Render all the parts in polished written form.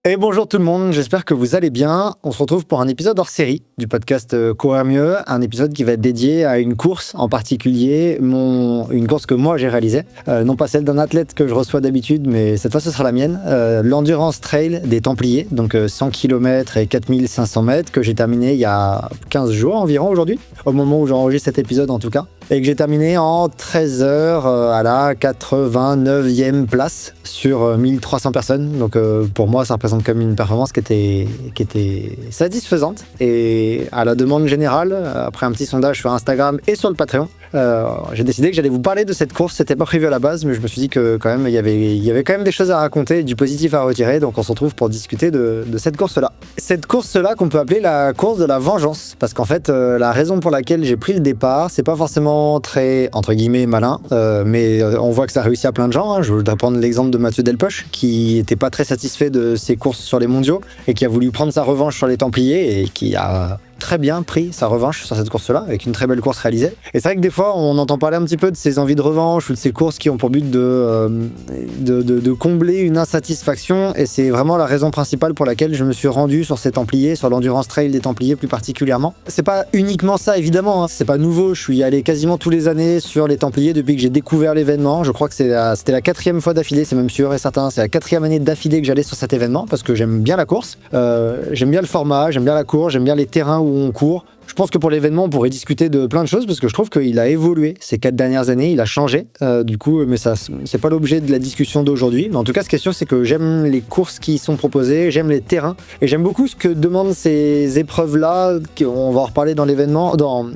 Et bonjour tout le monde, j'espère que vous allez bien. On se retrouve pour un épisode hors série du podcast Courir Mieux, un épisode qui va être dédié à une course en particulier, une course que moi j'ai réalisée, non pas celle d'un athlète que je reçois d'habitude, mais cette fois ce sera la mienne, l'Endurance Trail des Templiers, donc 100 km et 4500 mètres que j'ai terminé il y a 15 jours environ aujourd'hui, au moment où j'enregistre cet épisode en tout cas, et que j'ai terminé en 13 heures à la 89e place sur 1300 personnes, donc pour moi ça représente comme une performance qui était satisfaisante. Et à la demande générale, après un petit sondage sur Instagram et sur le Patreon, j'ai décidé que j'allais vous parler de cette course. C'était pas prévu à la base, mais je me suis dit que quand même il y avait quand même des choses à raconter, du positif à retirer. Donc on se retrouve pour discuter de cette course-là. Cette course-là qu'on peut appeler la course de la vengeance, parce qu'en fait la raison pour laquelle j'ai pris le départ, c'est pas forcément très entre guillemets malin, mais on voit que ça réussit à plein de gens. Je voudrais prendre l'exemple de Mathieu Delpech, qui était pas très satisfait de ses courses sur les mondiaux et qui a voulu prendre sa revanche sur les Templiers et qui a très bien pris sa revanche sur cette course-là, avec une très belle course réalisée. Et c'est vrai que des fois, on entend parler un petit peu de ces envies de revanche ou de ces courses qui ont pour but de combler une insatisfaction, et c'est vraiment la raison principale pour laquelle je me suis rendu sur ces Templiers, sur l'Endurance Trail des Templiers plus particulièrement. C'est pas uniquement ça, évidemment, hein. C'est pas nouveau, je suis allé quasiment tous les années sur les Templiers depuis que j'ai découvert l'événement. Je crois que c'était la 4e fois d'affilée, c'est même sûr et certain, c'est la 4e année d'affilée que j'allais sur cet événement, parce que j'aime bien la course, j'aime bien le format, j'aime bien la course, j'aime bien les terrains où on court. Je pense que pour l'événement, on pourrait discuter de plein de choses parce que je trouve qu'il a évolué ces 4 dernières années, il a changé du coup, mais ça, c'est pas l'objet de la discussion d'aujourd'hui. Mais en tout cas, ce qui est sûr, c'est que j'aime les courses qui sont proposées, j'aime les terrains et j'aime beaucoup ce que demandent ces épreuves-là. On va en reparler dans l'événement,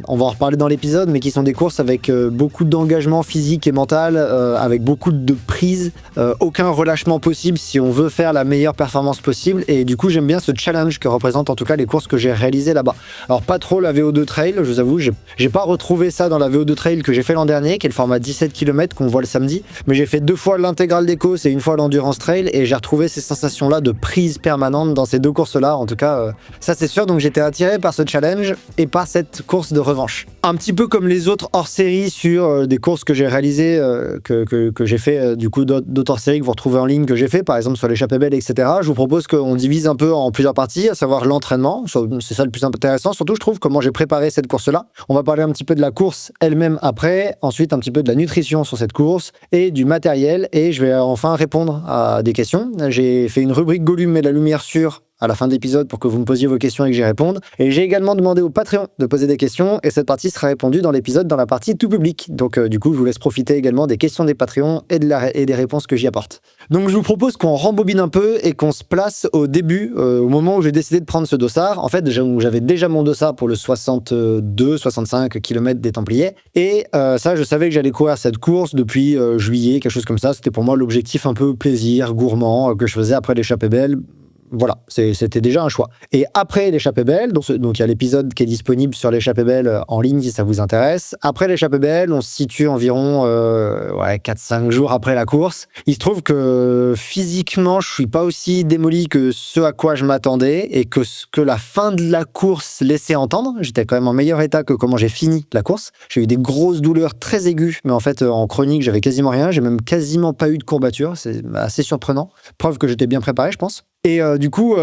on va en reparler dans l'épisode, mais qui sont des courses avec beaucoup d'engagement physique et mental, avec beaucoup de prise, aucun relâchement possible si on veut faire la meilleure performance possible. Et du coup, j'aime bien ce challenge que représentent en tout cas les courses que j'ai réalisées là-bas. Alors pas trop la VO2 Trail, je vous avoue, j'ai pas retrouvé ça dans la VO2 Trail que j'ai fait l'an dernier, qui est le format 17 km qu'on voit le samedi, mais j'ai fait 2 fois l'intégrale des courses et 1 fois l'Endurance Trail, et j'ai retrouvé ces sensations-là de prise permanente dans ces 2 courses-là, en tout cas, ça c'est sûr. Donc j'étais attiré par ce challenge et par cette course de revanche. Un petit peu comme les autres hors-série sur des courses que j'ai réalisées, que j'ai fait, du coup d'autres hors-série que vous retrouvez en ligne que j'ai fait, par exemple sur l'échappée belle, etc. Je vous propose qu'on divise un peu en plusieurs parties, à savoir l'entraînement, c'est ça le plus intéressant, surtout je trouve comment j'ai préparé cette course-là. On va parler un petit peu de la course elle-même après, ensuite un petit peu de la nutrition sur cette course et du matériel, et je vais enfin répondre à des questions. J'ai fait une rubrique Gollum et la lumière sur à la fin de l'épisode pour que vous me posiez vos questions et que j'y réponde. Et j'ai également demandé au Patreon de poser des questions, et cette partie sera répondue dans l'épisode dans la partie tout public. Donc du coup, je vous laisse profiter également des questions des Patreons et des réponses que j'y apporte. Donc je vous propose qu'on rembobine un peu et qu'on se place au début, au moment où j'ai décidé de prendre ce dossard. En fait, j'avais déjà mon dossard pour le 62-65 km des Templiers, et ça, je savais que j'allais courir cette course depuis juillet, quelque chose comme ça. C'était pour moi l'objectif un peu plaisir, gourmand, que je faisais après l'échappée belle. Voilà, c'était déjà un choix. Et après l'échappée belle, donc il y a l'épisode qui est disponible sur l'échappée belle en ligne si ça vous intéresse. Après l'échappée belle, on se situe environ 4-5 jours après la course. Il se trouve que physiquement, je suis pas aussi démoli que ce à quoi je m'attendais, et que ce que la fin de la course laissait entendre. J'étais quand même en meilleur état que comment j'ai fini la course. J'ai eu des grosses douleurs très aiguës, mais en fait en chronique, j'avais quasiment rien. J'ai même quasiment pas eu de courbature. C'est assez surprenant. Preuve que j'étais bien préparé, je pense. Et du coup,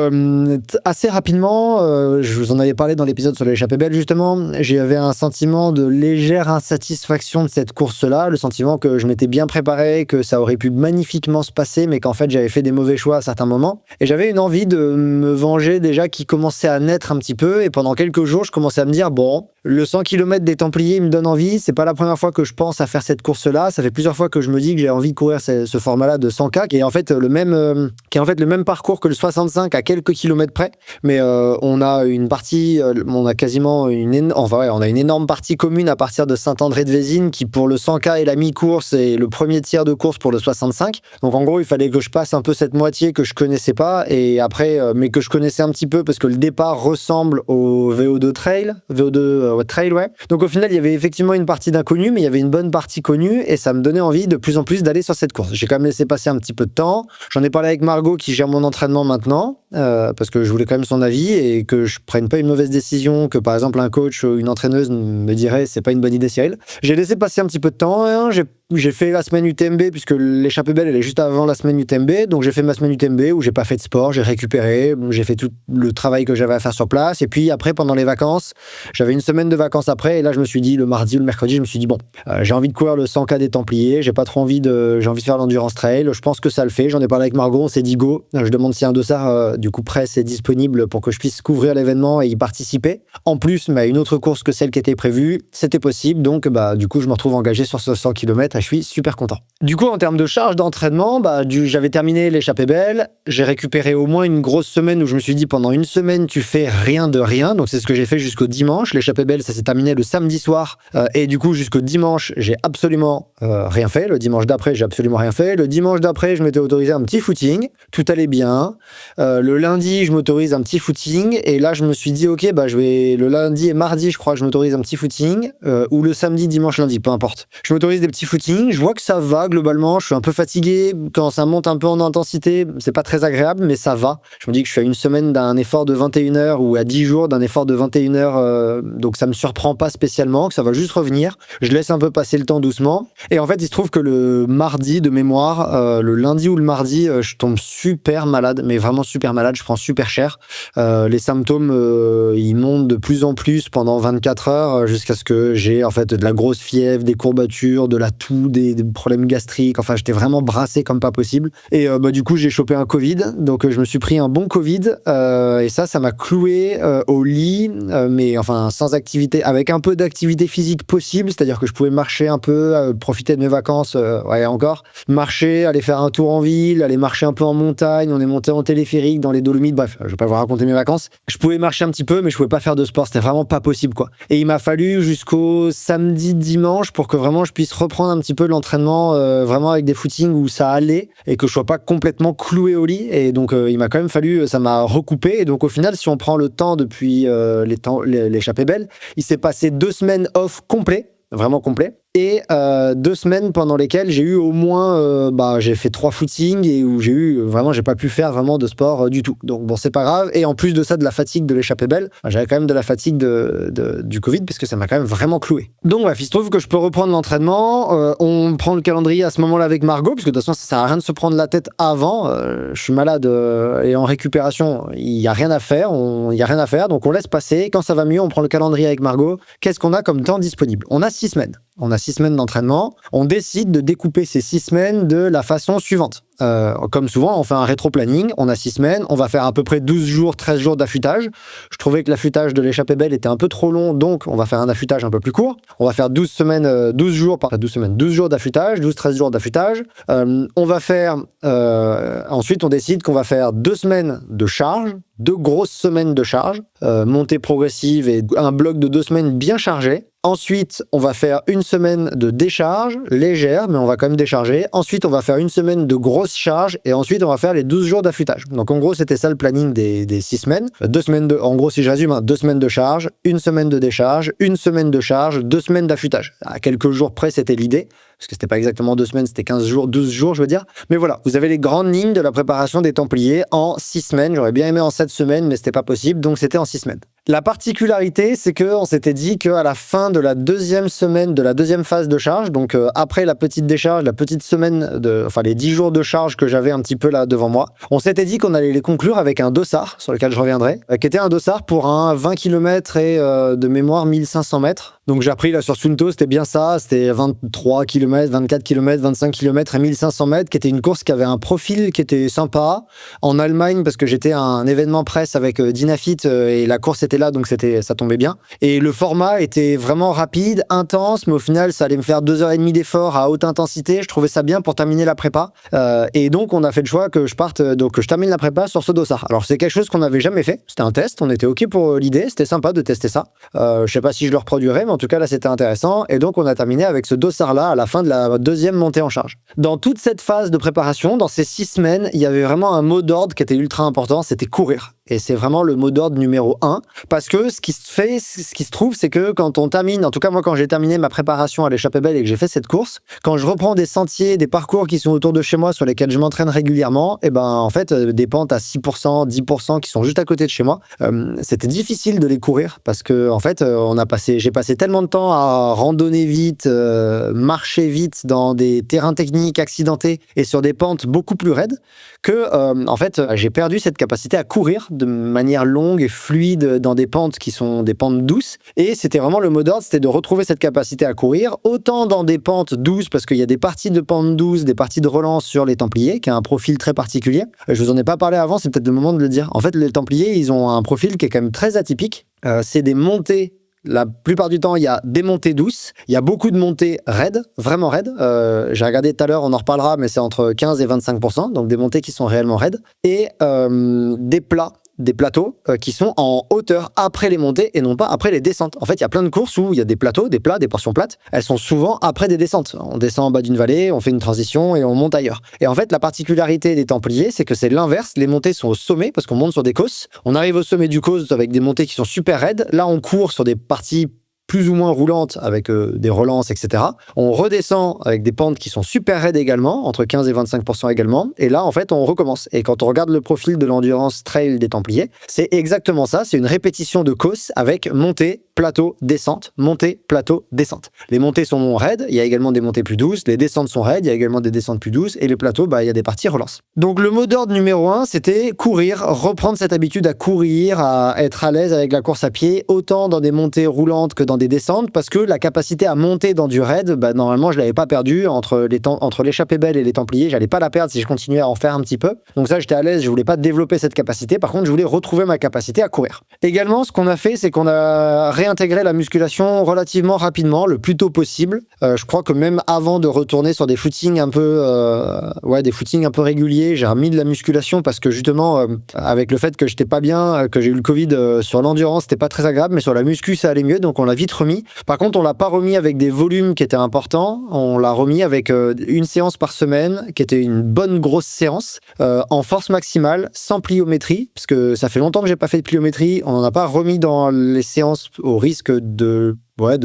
assez rapidement, je vous en avais parlé dans l'épisode sur l'échappée belle justement, j'avais un sentiment de légère insatisfaction de cette course-là, le sentiment que je m'étais bien préparé, que ça aurait pu magnifiquement se passer, mais qu'en fait j'avais fait des mauvais choix à certains moments. Et j'avais une envie de me venger déjà qui commençait à naître un petit peu, et pendant quelques jours, je commençais à me dire, bon, le 100 km des Templiers me donne envie, c'est pas la première fois que je pense à faire cette course-là, ça fait plusieurs fois que je me dis que j'ai envie de courir ce format-là de 100K, qui est en fait le même parcours que le 65 à quelques kilomètres près, mais on a une partie, on a quasiment on a une énorme partie commune à partir de Saint-André-de-Vésines qui pour le 100K est la mi-course et le premier tiers de course pour le 65. Donc en gros, il fallait que je passe un peu cette moitié que je connaissais pas, et après, mais que je connaissais un petit peu parce que le départ ressemble au VO2 Trail, ouais. Donc au final, il y avait effectivement une partie d'inconnu, mais il y avait une bonne partie connue, et ça me donnait envie de plus en plus d'aller sur cette course. J'ai quand même laissé passer un petit peu de temps. J'en ai parlé avec Margot qui gère mon entraînement maintenant, parce que je voulais quand même son avis et que je prenne pas une mauvaise décision, que par exemple un coach ou une entraîneuse me dirait c'est pas une bonne idée Cyril. J'ai laissé passer un petit peu de temps, hein, j'ai fait la semaine UTMB puisque l'échappée belle elle est juste avant la semaine UTMB, donc j'ai fait ma semaine UTMB où j'ai pas fait de sport, j'ai récupéré, j'ai fait tout le travail que j'avais à faire sur place et puis après pendant les vacances, j'avais une semaine de vacances après et là je me suis dit le mardi ou le mercredi, je me suis dit bon, j'ai envie de courir le 100K des Templiers, j'ai envie de faire l'endurance trail, je pense que ça le fait, j'en ai parlé avec Margot, on s'est dit go, je demande si un dossard du coup presse est disponible pour que je puisse couvrir l'événement et y participer. En plus, une autre course que celle qui était prévue, c'était possible, donc du coup je me retrouve engagé sur ce 100 km et je suis super content. Du coup en termes de charge d'entraînement, j'avais terminé l'échappée belle, j'ai récupéré au moins une grosse semaine où je me suis dit pendant une semaine tu fais rien de rien, donc c'est ce que j'ai fait jusqu'au dimanche. L'échappée belle ça s'est terminé le samedi soir et du coup jusqu'au dimanche j'ai absolument rien fait. Le dimanche d'après j'ai absolument rien fait. Le dimanche d'après je m'étais autorisé un petit footing, tout allait bien. Le lundi je m'autorise un petit footing et là je me suis dit ok je vais le lundi et mardi je crois que je m'autorise un petit footing ou le samedi, dimanche, lundi, peu importe. Je m'autorise des petits footings, je vois que ça va globalement, je suis un peu fatigué, quand ça monte un peu en intensité, c'est pas très agréable, mais ça va. Je me dis que je suis à une semaine d'un effort de 21 heures ou à 10 jours d'un effort de 21 heures, donc ça me surprend pas spécialement, que ça va juste revenir. Je laisse un peu passer le temps doucement. Et en fait, il se trouve que le mardi de mémoire, le lundi ou le mardi, je tombe super malade, mais vraiment super malade, je prends super cher. Les symptômes, ils montent de plus en plus pendant 24 heures jusqu'à ce que j'ai en fait de la grosse fièvre, des courbatures, de la toux, des problèmes gastriques. Enfin, j'étais vraiment brassé comme pas possible. Et du coup, j'ai chopé un Covid. Donc, je me suis pris un bon Covid. Et ça m'a cloué au lit, mais enfin, sans activité, avec un peu d'activité physique possible. C'est-à-dire que je pouvais marcher un peu, profiter de mes vacances, encore. Marcher, aller faire un tour en ville, aller marcher un peu en montagne. On est monté en téléphérique dans les Dolomites. Bref, je vais pas vous raconter mes vacances. Je pouvais marcher un petit peu, mais je pouvais pas faire de sport. C'était vraiment pas possible, quoi. Et il m'a fallu jusqu'au samedi, dimanche pour que vraiment je puisse reprendre un petit peu l'entraînement, vraiment avec des footings où ça allait et que je sois pas complètement cloué au lit. Et donc, il m'a quand même fallu, ça m'a recoupé. Et donc, au final, si on prend le temps depuis l'échappée belle, il s'est passé 2 semaines off complet, vraiment complet. Et 2 semaines pendant lesquelles j'ai eu au moins, j'ai fait 3 footings et où j'ai pas pu faire vraiment de sport du tout. Donc bon, c'est pas grave. Et en plus de ça, de la fatigue de l'échappée belle, j'avais quand même de la fatigue du Covid parce que ça m'a quand même vraiment cloué. Donc bref, il se trouve que je peux reprendre l'entraînement. On prend le calendrier à ce moment-là avec Margot, parce que de toute façon, ça sert à rien de se prendre la tête avant. Je suis malade et en récupération, il y a rien à faire. Donc on laisse passer. Quand ça va mieux, on prend le calendrier avec Margot. Qu'est-ce qu'on a comme temps disponible ? On a 6 semaines. On a 6 semaines d'entraînement. On décide de découper ces 6 semaines de la façon suivante. Comme souvent, on fait un rétro-planning. On a 6 semaines. On va faire à peu près 12 jours, 13 jours d'affûtage. Je trouvais que l'affûtage de l'échappée belle était un peu trop long, donc on va faire un affûtage un peu plus court. On va faire 12 jours d'affûtage, 12-13 jours d'affûtage. On va faire... ensuite, on décide qu'on va faire 2 semaines de charge, 2 grosses semaines de charge, montée progressive et un bloc de 2 semaines bien chargé. Ensuite, on va faire 1 semaine de décharge, légère, mais on va quand même décharger. Ensuite, on va faire 1 semaine de grosse charge et ensuite, on va faire les 12 jours d'affûtage. Donc, en gros, c'était ça le planning des 6 semaines. 2 semaines en gros, si je résume, 2 semaines de charge, 1 semaine de décharge, 1 semaine de charge, 2 semaines d'affûtage. À quelques jours près, c'était l'idée. Parce que c'était pas exactement 2 semaines, c'était 15 jours, 12 jours, je veux dire. Mais voilà, vous avez les grandes lignes de la préparation des Templiers en 6 semaines. J'aurais bien aimé en 7 semaines, mais c'était pas possible, donc c'était en 6 semaines. La particularité, c'est qu'on s'était dit qu'à la fin de la 2e semaine, de la 2e phase de charge, donc après la petite décharge, la petite semaine, les 10 jours de charge que j'avais un petit peu là devant moi, on s'était dit qu'on allait les conclure avec un dossard, sur lequel je reviendrai, qui était un dossard pour un 20 km et de mémoire 1500 mètres. Donc j'ai appris là sur Sunto, c'était bien ça, c'était 23 km, 24 km, 25 km et 1500 mètres, qui était une course qui avait un profil qui était sympa. En Allemagne, parce que j'étais à un événement presse avec Dynafit et la course était là, donc ça tombait bien. Et le format était vraiment rapide, intense, mais au final, ça allait me faire 2h30 d'effort à haute intensité. Je trouvais ça bien pour terminer la prépa. Et donc, on a fait le choix que je termine la prépa sur ce dossard. Alors, c'est quelque chose qu'on n'avait jamais fait. C'était un test, on était OK pour l'idée, c'était sympa de tester ça. Je sais pas si je le reproduirai, mais en tout cas, là, c'était intéressant. Et donc, on a terminé avec ce dossard-là à la fin de la 2e montée en charge. Dans toute cette phase de préparation, dans ces 6 semaines, il y avait vraiment un mot d'ordre qui était ultra important, c'était courir. Et c'est vraiment le mot d'ordre numéro 1. Parce que ce qui se trouve, c'est que quand on termine, en tout cas moi quand j'ai terminé ma préparation à l'échappée belle et que j'ai fait cette course, quand je reprends des sentiers, des parcours qui sont autour de chez moi sur lesquels je m'entraîne régulièrement, et ben en fait des pentes à 6%, 10% qui sont juste à côté de chez moi, c'était difficile de les courir parce que en fait j'ai passé tellement de temps à randonner vite, marcher vite dans des terrains techniques accidentés et sur des pentes beaucoup plus raides que en fait j'ai perdu cette capacité à courir de manière longue et fluide dans des pentes qui sont des pentes douces. Et c'était vraiment le mot d'ordre, c'était de retrouver cette capacité à courir, autant dans des pentes douces, parce qu'il y a des parties de pentes douces, des parties de relance sur les Templiers, qui a un profil très particulier. Je vous en ai pas parlé avant, c'est peut-être le moment de le dire. En fait, les Templiers, ils ont un profil qui est quand même très atypique. C'est des montées. La plupart du temps, il y a des montées douces. Il y a beaucoup de montées raides, vraiment raides. J'ai regardé tout à l'heure, on en reparlera, mais c'est entre 15 et 25%, donc des montées qui sont réellement raides. Et des plateaux qui sont en hauteur après les montées et non pas après les descentes. En fait, il y a plein de courses où il y a des plateaux, des plats, des portions plates. Elles sont souvent après des descentes. On descend en bas d'une vallée, on fait une transition et on monte ailleurs. Et en fait, la particularité des Templiers, c'est que c'est l'inverse. Les montées sont au sommet parce qu'on monte sur des causes. On arrive au sommet du cause avec des montées qui sont super raides. Là, on court sur des parties plus ou moins roulantes avec des relances, etc. On redescend avec des pentes qui sont super raides également, entre 15 et 25% également. Et là, en fait, on recommence. Et quand on regarde le profil de l'endurance trail des Templiers, c'est exactement ça. C'est une répétition de course avec montée, plateau, descente, montée, plateau, descente. Les montées sont raides, il y a également des montées plus douces. Les descentes sont raides, il y a également des descentes plus douces. Et les plateaux, il y a des parties relance. Donc le mot d'ordre numéro 1, c'était courir, reprendre cette habitude à courir, à être à l'aise avec la course à pied, autant dans des montées roulantes que dans des descentes, parce que la capacité à monter dans du raid, normalement je l'avais pas perdue entre l'échappée belle et les Templiers, j'allais pas la perdre si je continuais à en faire un petit peu. Donc ça, j'étais à l'aise, je voulais pas développer cette capacité. Par contre, je voulais retrouver ma capacité à courir. Également, ce qu'on a fait, c'est qu'on a réintégré la musculation relativement rapidement, le plus tôt possible. Je crois que même avant de retourner sur des footings un peu réguliers, j'ai remis de la musculation parce que justement, avec le fait que j'étais pas bien, que j'ai eu le Covid sur l'endurance, c'était pas très agréable, mais sur la muscu, ça allait mieux, donc on l'a vite remis. Par contre, on l'a pas remis avec des volumes qui étaient importants, on l'a remis avec une séance par semaine, qui était une bonne grosse séance, en force maximale, sans pliométrie, parce que ça fait longtemps que j'ai pas fait de pliométrie, on n'en a pas remis dans les séances au risque de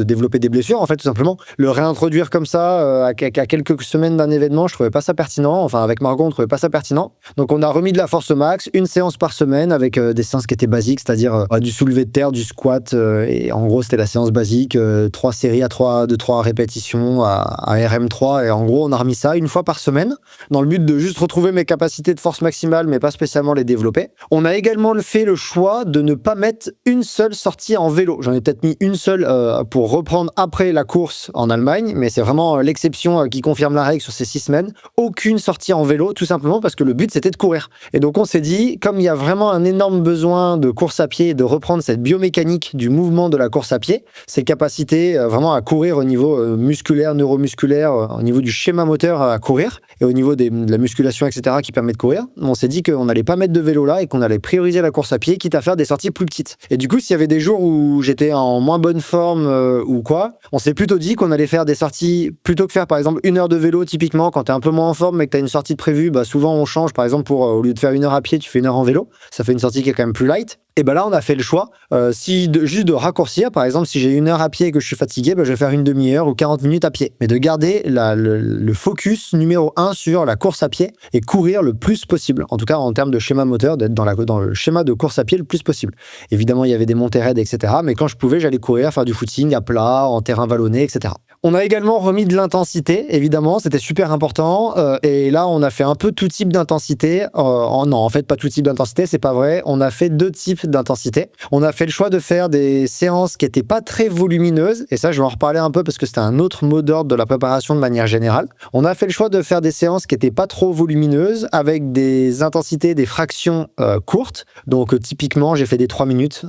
développer des blessures, en fait, tout simplement. Le réintroduire comme ça, à quelques semaines d'un événement, je trouvais pas ça pertinent. Enfin, avec Margot, on trouvait pas ça pertinent. Donc, on a remis de la force max, une séance par semaine, avec des séances qui étaient basiques, c'est-à-dire du soulevé de terre, du squat, et en gros, c'était la séance basique, 3 séries de 3 répétitions à RM3, et en gros, on a remis ça une fois par semaine, dans le but de juste retrouver mes capacités de force maximale, mais pas spécialement les développer. On a également fait le choix de ne pas mettre une seule sortie en vélo. J'en ai peut-être mis une seule pour reprendre après la course en Allemagne, mais c'est vraiment l'exception qui confirme la règle sur ces 6 semaines. Aucune sortie en vélo, tout simplement parce que le but, c'était de courir. Et donc, on s'est dit, comme il y a vraiment un énorme besoin de course à pied, de reprendre cette biomécanique du mouvement de la course à pied, ces capacités vraiment à courir au niveau musculaire, neuromusculaire, au niveau du schéma moteur à courir, et au niveau de la musculation, etc., qui permet de courir, on s'est dit qu'on n'allait pas mettre de vélo là et qu'on allait prioriser la course à pied, quitte à faire des sorties plus petites. Et du coup, s'il y avait des jours où j'étais en moins bonne forme ou quoi, on s'est plutôt dit qu'on allait faire des sorties, plutôt que faire par exemple 1 heure de vélo typiquement, quand t'es un peu moins en forme mais que t'as une sortie de prévue, souvent on change, par exemple au lieu de faire 1 heure à pied, tu fais 1 heure en vélo, ça fait une sortie qui est quand même plus light. Et là, on a fait le choix, juste de raccourcir. Par exemple, si j'ai 1 heure à pied et que je suis fatigué, je vais faire une demi-heure ou 40 minutes à pied. Mais de garder le focus numéro 1 sur la course à pied et courir le plus possible. En tout cas, en termes de schéma moteur, d'être dans le schéma de course à pied le plus possible. Évidemment, il y avait des montées raides, etc. Mais quand je pouvais, j'allais courir, faire du footing à plat, en terrain vallonné, etc. On a également remis de l'intensité, évidemment, c'était super important. Et là, on a fait un peu tout type d'intensité. Non, en fait, pas tout type d'intensité, c'est pas vrai. On a fait 2 types d'intensité. On a fait le choix de faire des séances qui n'étaient pas très volumineuses. Et ça, je vais en reparler un peu parce que c'était un autre mot d'ordre de la préparation de manière générale. On a fait le choix de faire des séances qui n'étaient pas trop volumineuses avec des intensités, des fractions courtes. Donc, typiquement, j'ai fait des 3 minutes,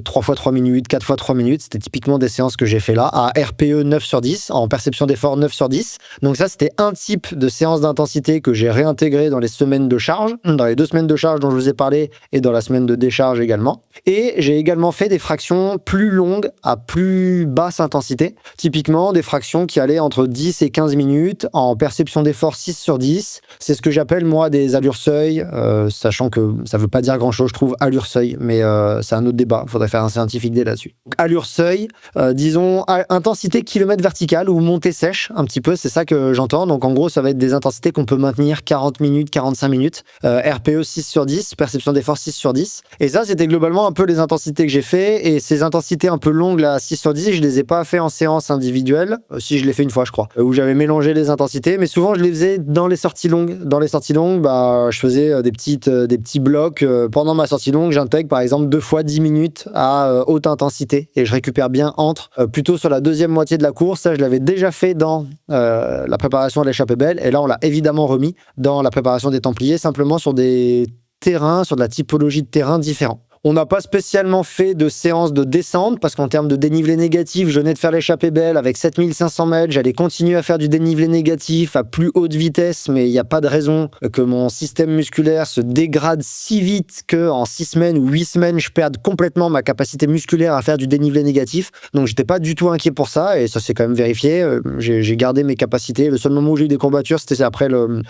3 fois 3 minutes, 4 fois 3 minutes. C'était typiquement des séances que j'ai fait là, à RPE 9 sur 10, en perception d'effort 9 sur 10. Donc ça, c'était un type de séance d'intensité que j'ai réintégré dans les semaines de charge, dans les 2 semaines de charge dont je vous ai parlé et dans la semaine de décharge également. Et j'ai également fait des fractions plus longues à plus basse intensité, typiquement des fractions qui allaient entre 10 et 15 minutes en perception d'effort 6 sur 10. C'est ce que j'appelle moi des allures seuil, sachant que ça veut pas dire grand-chose, je trouve, allure seuil, mais c'est un autre débat, il faudrait faire un scientifique day là-dessus. Donc, allure seuil, disons intensité kilomètre verticale ou montée sèche, un petit peu, c'est ça que j'entends. Donc en gros, ça va être des intensités qu'on peut maintenir 40 minutes, 45 minutes, RPE 6 sur 10, perception d'effort 6 sur 10. Et ça, c'était globalement un peu les intensités que j'ai fait. Et ces intensités un peu longues, là, 6 sur 10, je les ai pas fait en séance individuelle. Si, je l'ai fait une fois, je crois, où j'avais mélangé les intensités. Mais souvent, je les faisais dans les sorties longues. Dans les sorties longues, je faisais des petits blocs. Pendant ma sortie longue, j'intègre par exemple 2 fois 10 minutes à haute intensité. Et je récupère bien entre, plutôt sur la deuxième moitié de la course. Ça, je l'avais déjà fait dans la préparation de l'échappée belle. Et là, on l'a évidemment remis dans la préparation des Templiers, simplement sur des terrains, sur de la typologie de terrain différents. On n'a pas spécialement fait de séance de descente parce qu'en termes de dénivelé négatif, je venais de faire l'échappée belle avec 7500 mètres. J'allais continuer à faire du dénivelé négatif à plus haute vitesse, mais il n'y a pas de raison que mon système musculaire se dégrade si vite qu'en 6 semaines ou 8 semaines, je perde complètement ma capacité musculaire à faire du dénivelé négatif. Donc, j'étais pas du tout inquiet pour ça et ça s'est quand même vérifié. J'ai gardé mes capacités. Le seul moment où j'ai eu des courbatures, c'était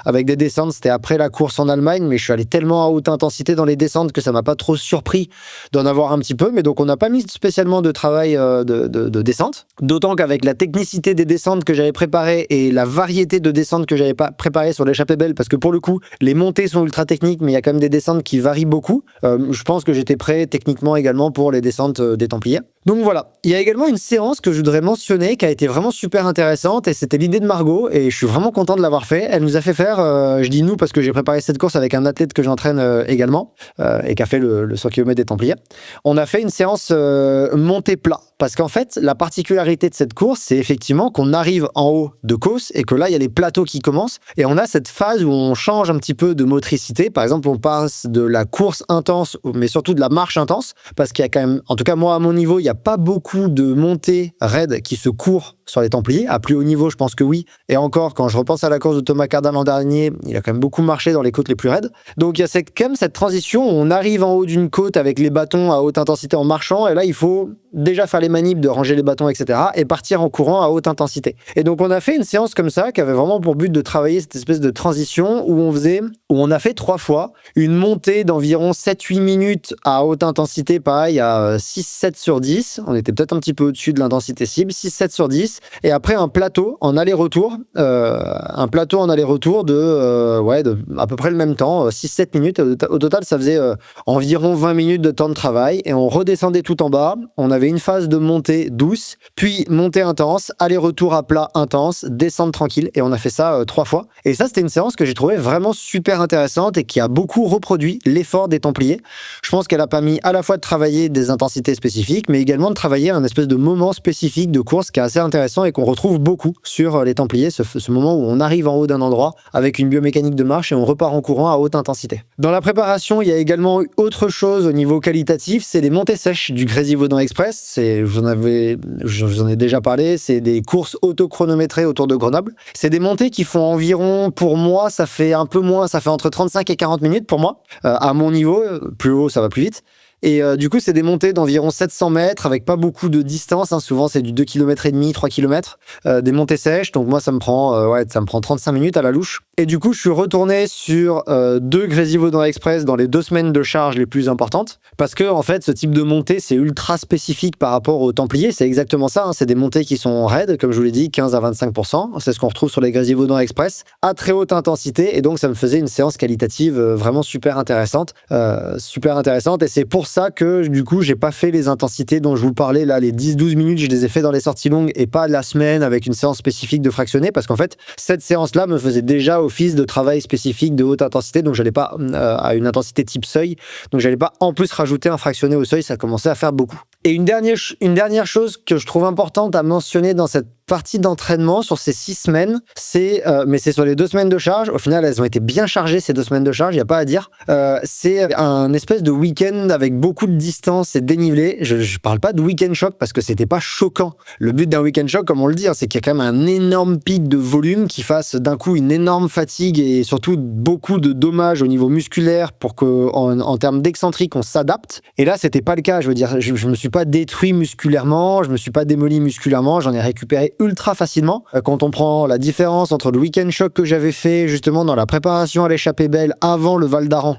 avec des descentes, c'était après la course en Allemagne, mais je suis allé tellement à haute intensité dans les descentes que ça m'a pas trop surpris d'en avoir un petit peu, mais donc on n'a pas mis spécialement de travail de descente, d'autant qu'avec la technicité des descentes que j'avais préparées et la variété de descentes que j'avais pas préparées sur l'échappée belle, parce que pour le coup, les montées sont ultra techniques, mais il y a quand même des descentes qui varient beaucoup, je pense que j'étais prêt techniquement également pour les descentes des Templiers. Donc voilà, il y a également une séance que je voudrais mentionner qui a été vraiment super intéressante et c'était l'idée de Margot et je suis vraiment content de l'avoir fait. Elle nous a fait faire, je dis nous parce que j'ai préparé cette course avec un athlète que j'entraîne également et qui a fait le 100 km des Templiers. On a fait une séance montée plat parce qu'en fait la particularité de cette course c'est effectivement qu'on arrive en haut de Kos et que là il y a les plateaux qui commencent et on a cette phase où on change un petit peu de motricité. Par exemple on passe de la course intense mais surtout de la marche intense parce qu'il y a quand même, en tout cas moi à mon niveau, il n'y a pas beaucoup de montées raides qui se courent sur les Templiers. À plus haut niveau, je pense que oui. Et encore, quand je repense à la course de Thomas Cardin l'an dernier, il a quand même beaucoup marché dans les côtes les plus raides. Donc il y a quand même cette transition où on arrive en haut d'une côte avec les bâtons à haute intensité en marchant. Et là, il faut déjà faire les manips de ranger les bâtons, etc. et partir en courant à haute intensité. Et donc on a fait une séance comme ça qui avait vraiment pour but de travailler cette espèce de transition où on a fait 3 fois une montée d'environ 7-8 minutes à haute intensité, pareil, à 6-7 sur 10. On était peut-être un petit peu au-dessus de l'intensité cible, 6-7 sur 10. Et après un plateau en aller-retour, de à peu près le même temps, 6-7 minutes. Au total, ça faisait environ 20 minutes de temps de travail. Et on redescendait tout en bas. On avait une phase de montée douce, puis montée intense, aller-retour à plat intense, descente tranquille. Et on a fait ça 3 fois. Et ça, c'était une séance que j'ai trouvée vraiment super intéressante et qui a beaucoup reproduit l'effort des Templiers. Je pense qu'elle a permis à la fois de travailler des intensités spécifiques, mais également de travailler un espèce de moment spécifique de course qui est assez intéressant et qu'on retrouve beaucoup sur les Templiers, ce moment où on arrive en haut d'un endroit avec une biomécanique de marche et on repart en courant à haute intensité. Dans la préparation, il y a également autre chose au niveau qualitatif, c'est les montées sèches du Grésivaudan Express. Je vous en ai déjà parlé, c'est des courses auto-chronométrées autour de Grenoble. C'est des montées qui font environ, pour moi, ça fait un peu moins, ça fait entre 35 et 40 minutes pour moi. À mon niveau, plus haut, ça va plus vite. Et du coup, c'est des montées d'environ 700 mètres avec pas beaucoup de distance. Souvent, c'est du 2,5 km, 3 km. Des montées sèches. Donc moi, ça me prend 35 minutes à la louche. Et du coup, je suis retourné sur 2 Grésivaudan Express dans les 2 semaines de charge les plus importantes. Parce que, en fait, ce type de montée, c'est ultra spécifique par rapport aux Templiers. C'est exactement ça. C'est des montées qui sont raides, comme je vous l'ai dit, 15 à 25%. C'est ce qu'on retrouve sur les Grésivaudan Express, à très haute intensité. Et donc, ça me faisait une séance qualitative vraiment super intéressante. Et c'est pour ça que du coup j'ai pas fait les intensités dont je vous parlais là, les 10-12 minutes, je les ai fait dans les sorties longues et pas la semaine avec une séance spécifique de fractionné parce qu'en fait cette séance là me faisait déjà office de travail spécifique de haute intensité, donc j'allais pas à une intensité type seuil, donc j'allais pas en plus rajouter un fractionné au seuil, ça commençait à faire beaucoup. Et une dernière chose que je trouve importante à mentionner dans cette partie d'entraînement sur ces 6 semaines, mais c'est sur les 2 semaines de charge. Au final, elles ont été bien chargées, ces 2 semaines de charge, il n'y a pas à dire. C'est un espèce de week-end avec beaucoup de distance et de dénivelé. Je parle pas de week-end choc parce que c'était pas choquant. Le but d'un week-end choc, comme on le dit, c'est qu'il y a quand même un énorme pic de volume qui fasse d'un coup une énorme fatigue et surtout beaucoup de dommages au niveau musculaire pour qu'en termes d'excentrique, on s'adapte. Et là, c'était pas le cas. Je veux dire, je me suis pas détruit musculairement, je me suis pas démoli musculairement, j'en ai récupéré ultra facilement. Quand on prend la différence entre le week-end choc que j'avais fait justement dans la préparation à l'échappée belle avant le Val d'Aran,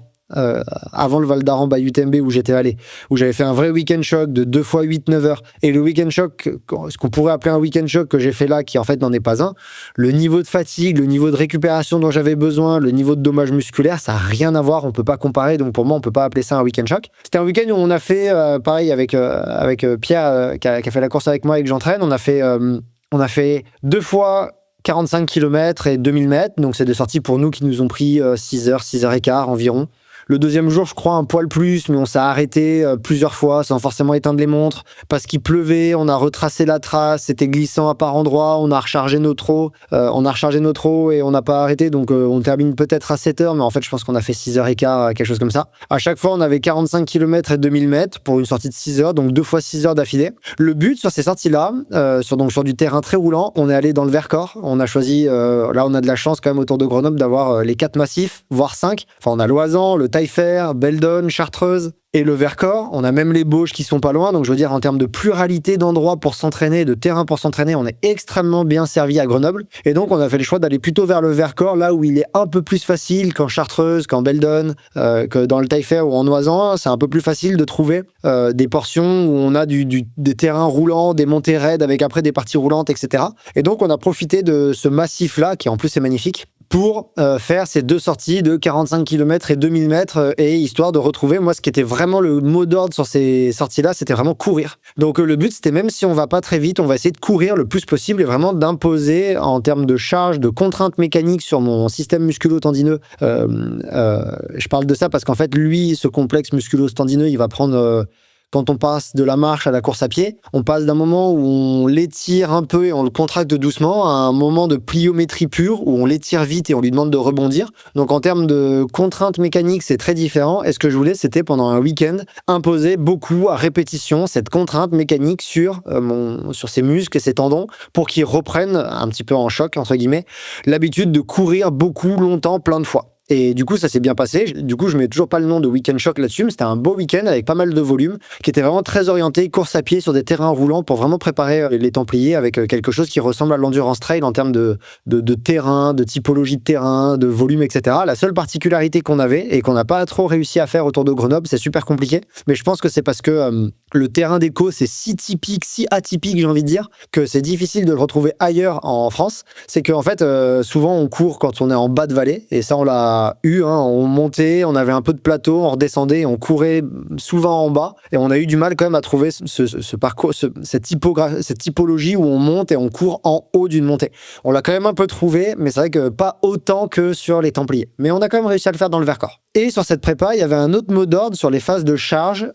by UTMB où j'étais allé, où j'avais fait un vrai week-end choc de 2 fois 8-9 heures, et le week-end choc, ce qu'on pourrait appeler un week-end choc que j'ai fait là, qui en fait n'en est pas un, le niveau de fatigue, le niveau de récupération dont j'avais besoin, le niveau de dommage musculaire, ça n'a rien à voir, on peut pas comparer, donc pour moi on peut pas appeler ça un week-end choc. C'était un week-end où on a fait, pareil avec Pierre qui a fait la course avec moi et que j'entraîne, on a fait 2 fois 45 km et 2000 mètres, donc c'est des sorties pour nous qui nous ont pris 6 heures, 6 heures et quart environ. Le deuxième jour, je crois, un poil plus, mais on s'est arrêté plusieurs fois sans forcément éteindre les montres parce qu'il pleuvait, on a retracé la trace, c'était glissant à par endroits, on a rechargé nos trot et on n'a pas arrêté, donc on termine peut-être à 7 heures, mais en fait, je pense qu'on a fait 6 heures et quart, quelque chose comme ça. À chaque fois, on avait 45 km et 2000 mètres pour une sortie de 6 heures, donc 2 fois 6 heures d'affilée. Le but sur ces sorties-là, sur du terrain très roulant, on est allé dans le Vercors, on a choisi, là on a de la chance quand même autour de Grenoble d'avoir les 4 massifs, voire 5. Enfin, on a Loisan, le Taillefer, Beldon, Chartreuse et le Vercors. On a même les Bauges qui sont pas loin. Donc, je veux dire, en termes de pluralité d'endroits pour s'entraîner, de terrain pour s'entraîner, on est extrêmement bien servi à Grenoble. Et donc, on a fait le choix d'aller plutôt vers le Vercors, là où il est un peu plus facile qu'en Chartreuse, qu'en Beldon, que dans le Taillefer ou en Oisan. C'est un peu plus facile de trouver des portions où on a des terrains roulants, des montées raides avec après des parties roulantes, etc. Et donc, on a profité de ce massif-là, qui en plus est magnifique, pour faire ces 2 sorties de 45 km et 2000 mètres et histoire de retrouver, moi, ce qui était vraiment le mot d'ordre sur ces sorties-là, c'était vraiment courir. Donc le but, c'était même si on va pas très vite, on va essayer de courir le plus possible et vraiment d'imposer en termes de charge, de contraintes mécaniques sur mon système musculo-tendineux. Je parle de ça parce qu'en fait, lui, ce complexe musculo-tendineux, il va prendre... Quand on passe de la marche à la course à pied, on passe d'un moment où on l'étire un peu et on le contracte doucement à un moment de pliométrie pure où on l'étire vite et on lui demande de rebondir. Donc en termes de contraintes mécaniques, c'est très différent. Et ce que je voulais, c'était pendant un week-end imposer beaucoup à répétition cette contrainte mécanique sur ses muscles et ses tendons pour qu'ils reprennent un petit peu en choc, entre guillemets, l'habitude de courir beaucoup, longtemps, plein de fois. Et du coup, ça s'est bien passé. Du coup, je mets toujours pas le nom de week-end choc là-dessus, mais c'était un beau week-end avec pas mal de volume, qui était vraiment très orienté course à pied sur des terrains roulants pour vraiment préparer les Templiers avec quelque chose qui ressemble à l'endurance trail en termes de terrain, de typologie de terrain, de volume, etc. La seule particularité qu'on avait et qu'on n'a pas trop réussi à faire autour de Grenoble, c'est super compliqué, mais je pense que c'est parce que le terrain d'écho, c'est si typique, si atypique, j'ai envie de dire, que c'est difficile de le retrouver ailleurs en France. C'est qu'en fait, souvent, on court quand on est en bas de vallée, et ça, on l'a eu, on montait, on avait un peu de plateau, on redescendait, on courait souvent en bas, et on a eu du mal quand même à trouver ce parcours, cette typologie où on monte et on court en haut d'une montée. On l'a quand même un peu trouvé, mais c'est vrai que pas autant que sur les Templiers. Mais on a quand même réussi à le faire dans le Vercors. Et sur cette prépa, il y avait un autre mot d'ordre sur les phases de charge,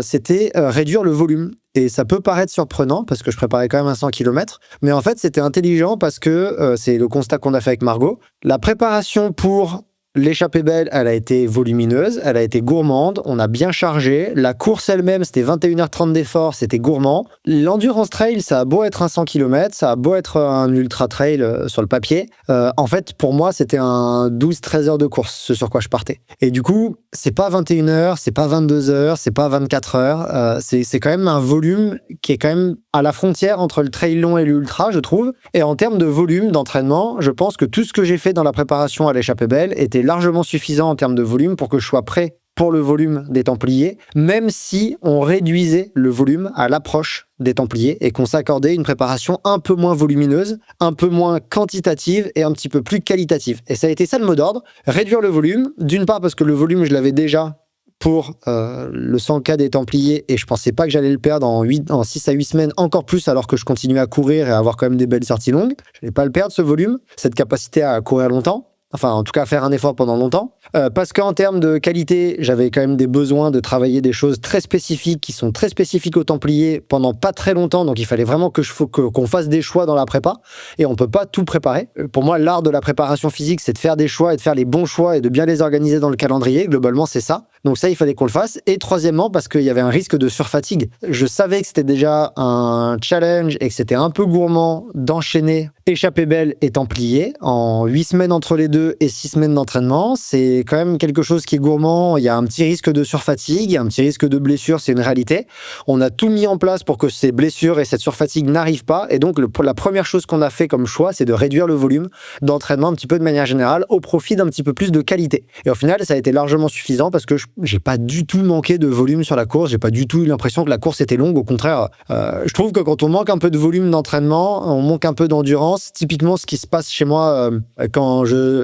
c'était réduire le volume. Et ça peut paraître surprenant parce que je préparais quand même un 100 km, mais en fait c'était intelligent parce que c'est le constat qu'on a fait avec Margot. La préparation pour l'échappée belle, elle a été volumineuse, elle a été gourmande, on a bien chargé. La course elle-même, c'était 21h30 d'effort, c'était gourmand. L'endurance trail, ça a beau être un 100 km, ça a beau être un ultra trail sur le papier. En fait, pour moi, c'était un 12-13 heures de course, ce sur quoi je partais. Et du coup, c'est pas 21h, c'est pas 22h, c'est pas 24 heures. C'est quand même un volume qui est quand même à la frontière entre le trail long et l'ultra, je trouve. Et en termes de volume d'entraînement, je pense que tout ce que j'ai fait dans la préparation à l'échappée belle était largement suffisant en termes de volume pour que je sois prêt pour le volume des Templiers, même si on réduisait le volume à l'approche des Templiers et qu'on s'accordait une préparation un peu moins volumineuse, un peu moins quantitative et un petit peu plus qualitative. Et ça a été ça le mot d'ordre, réduire le volume, d'une part parce que le volume, je l'avais déjà pour le 100K des Templiers et je pensais pas que j'allais le perdre en 6 à 8 semaines, encore plus alors que je continuais à courir et à avoir quand même des belles sorties longues. Je n'allais pas le perdre, ce volume, cette capacité à courir longtemps. Enfin, en tout cas, faire un effort pendant longtemps. Parce qu'en termes de qualité, j'avais quand même des besoins de travailler des choses très spécifiques qui sont très spécifiques aux Templiers pendant pas très longtemps. Donc, il fallait vraiment qu'on fasse des choix dans la prépa. Et on peut pas tout préparer. Pour moi, l'art de la préparation physique, c'est de faire des choix et de faire les bons choix et de bien les organiser dans le calendrier. Globalement, c'est ça. Donc ça, il fallait qu'on le fasse. Et troisièmement, parce qu'il y avait un risque de surfatigue. Je savais que c'était déjà un challenge et que c'était un peu gourmand d'enchaîner Échappée Belle et Templiers en 8 semaines entre les deux et 6 semaines d'entraînement. C'est quand même quelque chose qui est gourmand. Il y a un petit risque de surfatigue, il y a un petit risque de blessure, c'est une réalité. On a tout mis en place pour que ces blessures et cette surfatigue n'arrivent pas. Et donc, la première chose qu'on a fait comme choix, c'est de réduire le volume d'entraînement un petit peu de manière générale au profit d'un petit peu plus de qualité. Et au final, ça a été largement suffisant parce que j'ai pas du tout manqué de volume sur la course. J'ai pas du tout eu l'impression que la course était longue. Au contraire, je trouve que quand on manque un peu de volume d'entraînement, on manque un peu d'endurance. Typiquement, ce qui se passe chez moi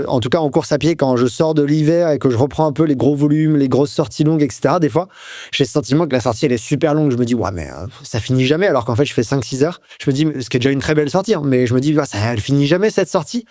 en tout cas en course à pied, quand je sors de l'hiver et que je reprends un peu les gros volumes, les grosses sorties longues, etc. Des fois, j'ai le sentiment que la sortie, elle est super longue. Je me dis, ouais, mais ça finit jamais, alors qu'en fait, je fais 5-6 heures. Je me dis, ce qui est déjà une très belle sortie, hein, mais je me dis, elle finit jamais cette sortie.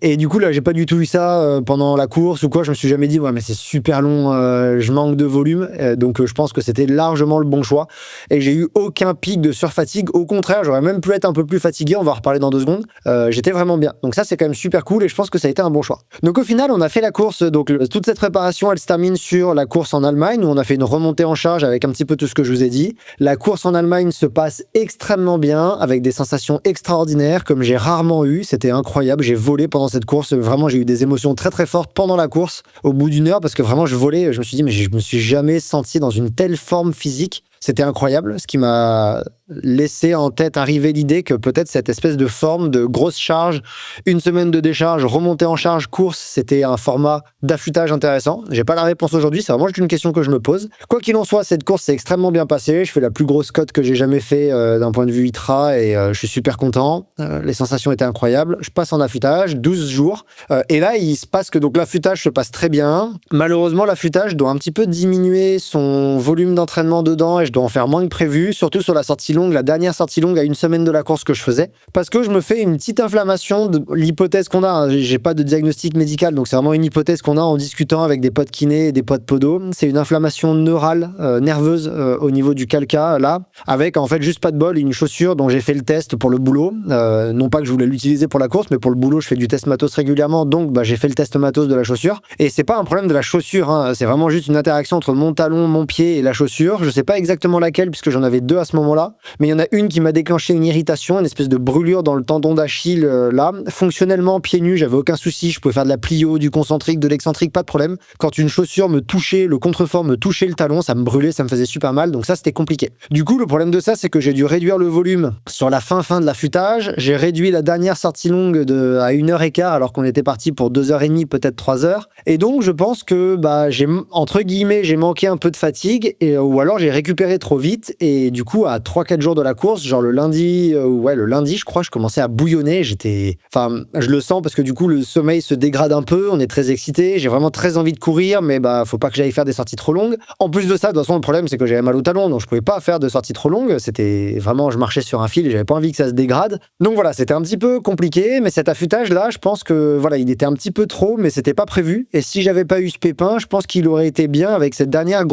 Et du coup, là, j'ai pas du tout eu ça pendant la course ou quoi. Je me suis jamais dit, ouais, mais c'est super long, je manque de volume. Donc, je pense que c'était largement le bon choix. Et j'ai eu aucun pic de surfatigue. Au contraire, j'aurais même pu être un peu plus fatigué. On va en reparler dans 2 secondes. J'étais vraiment bien. Donc ça, c'est quand même super cool et je pense que ça a été un bon choix. Donc au final, on a fait la course. Donc toute cette préparation, elle se termine sur la course en Allemagne où on a fait une remontée en charge avec un petit peu tout ce que je vous ai dit. La course en Allemagne se passe extrêmement bien avec des sensations extraordinaires comme j'ai rarement eu. C'était incroyable. J'ai volé pendant cette course. Vraiment, j'ai eu des émotions très très fortes pendant la course au bout d'une heure parce que vraiment, je volais. Je me suis dit, mais je me suis jamais senti dans une telle forme physique. C'était incroyable, ce qui m'a laissé en tête arriver l'idée que peut-être cette espèce de forme de grosse charge, 1 semaine de décharge, remontée en charge, course, c'était un format d'affûtage intéressant. J'ai pas la réponse aujourd'hui, c'est vraiment juste une question que je me pose. Quoi qu'il en soit, cette course s'est extrêmement bien passée. Je fais la plus grosse cote que j'ai jamais fait d'un point de vue ITRA et je suis super content. Les sensations étaient incroyables. Je passe en affûtage, 12 jours. Et là, il se passe que donc l'affûtage se passe très bien. Malheureusement, l'affûtage doit un petit peu diminuer son volume d'entraînement dedans et je dois en faire moins que prévu, surtout sur la sortie longue, la dernière sortie longue à 1 semaine de la course que je faisais, parce que je me fais une petite inflammation de l'hypothèse qu'on a. Hein. J'ai pas de diagnostic médical, donc c'est vraiment une hypothèse qu'on a en discutant avec des potes kinés et des potes podo. C'est une inflammation neurale, nerveuse au niveau du calca, là, avec en fait juste pas de bol, une chaussure dont j'ai fait le test pour le boulot. Non pas que je voulais l'utiliser pour la course, mais pour le boulot, je fais du test matos régulièrement, donc j'ai fait le test matos de la chaussure. Et c'est pas un problème de la chaussure, hein. C'est vraiment juste une interaction entre mon talon, mon pied et la chaussure. Je sais pas exactement laquelle, puisque j'en avais 2 à ce moment-là, mais il y en a une qui m'a déclenché une irritation, une espèce de brûlure dans le tendon d'Achille, là. Fonctionnellement, pieds nus, j'avais aucun souci, je pouvais faire de la plio, du concentrique, de l'excentrique, pas de problème. Quand une chaussure me touchait, le contrefort me touchait le talon, ça me brûlait, ça me faisait super mal, donc ça c'était compliqué. Du coup, le problème de ça, c'est que j'ai dû réduire le volume sur la fin de l'affûtage. J'ai réduit la dernière sortie longue à 1h15, alors qu'on était parti pour 2h30, peut-être 3h. Et donc, je pense que j'ai, entre guillemets, j'ai manqué un peu de fatigue, ou alors j'ai récupéré trop vite, et du coup, à 3-4 jours de la course, genre le lundi, je crois, je commençais à bouillonner. Je le sens parce que du coup, le sommeil se dégrade un peu, on est très excité, j'ai vraiment très envie de courir, mais faut pas que j'aille faire des sorties trop longues. En plus de ça, de toute façon, le problème, c'est que j'avais mal au talon, donc je pouvais pas faire de sorties trop longues. C'était vraiment, je marchais sur un fil et j'avais pas envie que ça se dégrade. Donc voilà, c'était un petit peu compliqué, mais cet affûtage-là, je pense que voilà, il était un petit peu trop, mais c'était pas prévu. Et si j'avais pas eu ce pépin, je pense qu'il aurait été bien avec cette dernière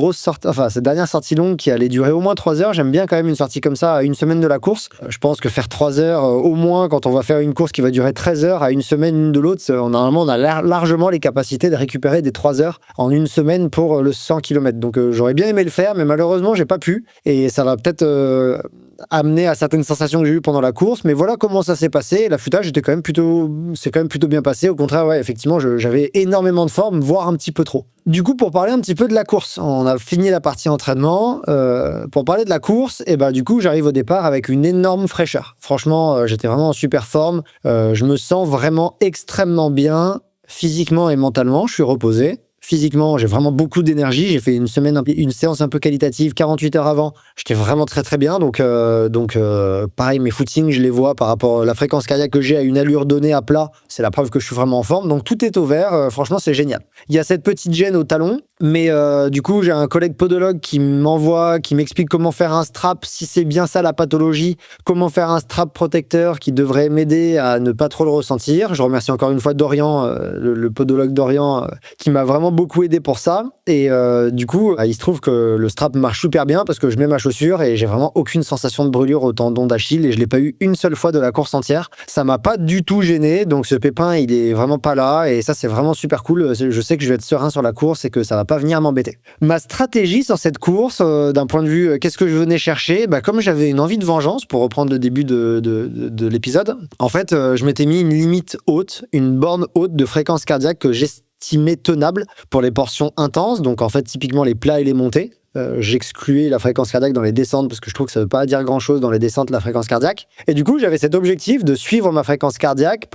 sortie longue qui allait durer au moins 3 heures. J'aime bien quand même une sortie comme ça à 1 semaine de la course. Je pense que faire 3 heures au moins quand on va faire une course qui va durer 13 heures à 1 semaine l'une de l'autre, normalement on a largement les capacités de récupérer des 3 heures en 1 semaine pour le 100 km. Donc j'aurais bien aimé le faire, mais malheureusement j'ai pas pu. Et ça va peut-être amener à certaines sensations que j'ai eues pendant la course, mais voilà comment ça s'est passé. L'affûtage c'est quand même plutôt bien passé. Au contraire, ouais, effectivement, j'avais énormément de forme, voire un petit peu trop. Du coup, pour parler un petit peu de la course, on a fini la partie entraînement. Pour parler de la course, du coup, j'arrive au départ avec une énorme fraîcheur. Franchement, j'étais vraiment en super forme. Je me sens vraiment extrêmement bien, physiquement et mentalement. Je suis reposé. physiquement, j'ai vraiment beaucoup d'énergie. J'ai fait une séance un peu qualitative, 48 heures avant. J'étais vraiment très très bien. Donc pareil, mes footings, je les vois par rapport à la fréquence cardiaque que j'ai à une allure donnée à plat. C'est la preuve que je suis vraiment en forme. Donc tout est au vert. Franchement, c'est génial. Il y a cette petite gêne au talon, mais du coup, j'ai un collègue podologue qui m'explique comment faire un strap, si c'est bien ça la pathologie, comment faire un strap protecteur qui devrait m'aider à ne pas trop le ressentir. Je remercie encore une fois Dorian, le podologue Dorian, qui m'a vraiment beaucoup aidé pour ça. Et du coup, il se trouve que le strap marche super bien parce que je mets ma chaussure et j'ai vraiment aucune sensation de brûlure au tendon d'Achille et je l'ai pas eu une seule fois de la course entière. Ça m'a pas du tout gêné, donc ce pépin, il est vraiment pas là et ça, c'est vraiment super cool. Je sais que je vais être serein sur la course et que ça va pas venir m'embêter. Ma stratégie sur cette course, d'un point de vue, qu'est-ce que je venais chercher? Comme j'avais une envie de vengeance, pour reprendre le début de l'épisode, en fait, je m'étais mis une limite haute, une borne haute de fréquence cardiaque que j'estimais tenable pour les portions intenses, donc en fait, typiquement les plats et les montées. J'excluais la fréquence cardiaque dans les descentes parce que je trouve que ça veut pas dire grand chose dans les descentes, la fréquence cardiaque. Et du coup, j'avais cet objectif de suivre ma fréquence cardiaque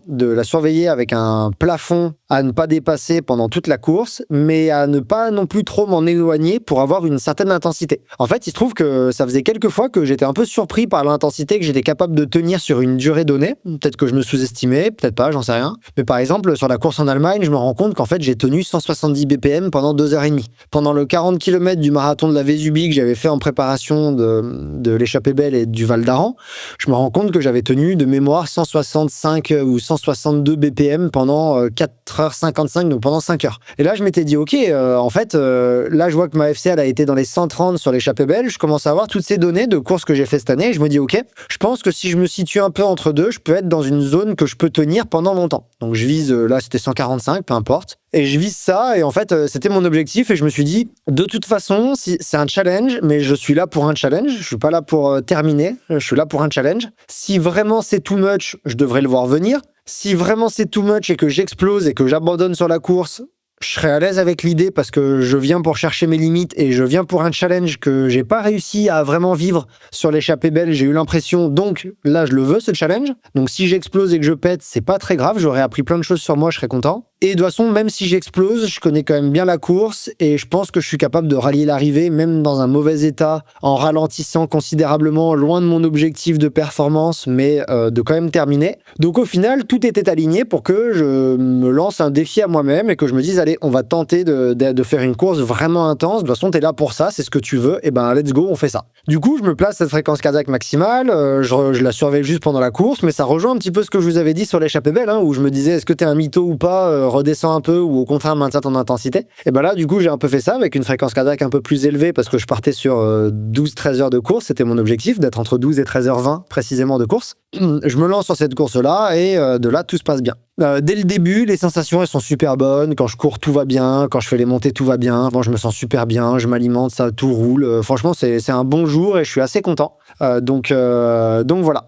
de la surveiller avec un plafond à ne pas dépasser pendant toute la course, mais à ne pas non plus trop m'en éloigner pour avoir une certaine intensité. En fait, il se trouve que ça faisait quelques fois que j'étais un peu surpris par l'intensité que j'étais capable de tenir sur une durée donnée. Peut-être que je me sous-estimais, peut-être pas, j'en sais rien. Mais par exemple, sur la course en Allemagne, je me rends compte qu'en fait, j'ai tenu 170 BPM pendant 2h30. Pendant le 40 km du marathon de la Vésubie que j'avais fait en préparation de l'échappée belle et du Val d'Aran, je me rends compte que j'avais tenu de mémoire 165 ou 162 BPM pendant 4h55, donc pendant 5 heures. Et là, je m'étais dit, ok, en fait, là, je vois que ma FC, elle a été dans les 130 sur l'échappée belle. Je commence à avoir toutes ces données de courses que j'ai fait cette année. Et je me dis, ok, je pense que si je me situe un peu entre deux, je peux être dans une zone que je peux tenir pendant longtemps. Donc, je vise, là, c'était 145, peu importe. Et je vise ça, et en fait, c'était mon objectif, et je me suis dit, de toute façon, c'est un challenge, mais je suis là pour un challenge, je suis pas là pour terminer, je suis là pour un challenge. Si vraiment c'est too much, je devrais le voir venir. Si vraiment c'est too much et que j'explose et que j'abandonne sur la course, je serais à l'aise avec l'idée parce que je viens pour chercher mes limites et je viens pour un challenge que j'ai pas réussi à vraiment vivre sur l'échappée belle. J'ai eu l'impression, donc là, je le veux, ce challenge. Donc si j'explose et que je pète, c'est pas très grave, j'aurais appris plein de choses sur moi, je serais content. Et de toute façon, même si j'explose, je connais quand même bien la course et je pense que je suis capable de rallier l'arrivée, même dans un mauvais état, en ralentissant considérablement, loin de mon objectif de performance, mais de quand même terminer. Donc au final, tout était aligné pour que je me lance un défi à moi-même et que je me dise, allez, on va tenter de faire une course vraiment intense. De toute façon, t'es là pour ça, c'est ce que tu veux, et ben let's go, on fait ça. Du coup, je me place cette fréquence cardiaque maximale, je la surveille juste pendant la course, mais ça rejoint un petit peu ce que je vous avais dit sur l'échappée belle, où je me disais, est-ce que t'es un mytho ou pas, redescends un peu, ou au contraire, maintiens ton intensité. Et ben là, du coup, j'ai un peu fait ça avec une fréquence cardiaque un peu plus élevée parce que je partais sur 12-13 heures de course. C'était mon objectif, d'être entre 12 et 13h20 précisément de course. Je me lance sur cette course-là et de là, tout se passe bien. Dès le début, les sensations, elles sont super bonnes. Quand je cours, tout va bien. Quand je fais les montées, tout va bien. Bon, je me sens super bien. Je m'alimente, ça, tout roule. Franchement, c'est un bon jour et je suis assez content. Donc voilà.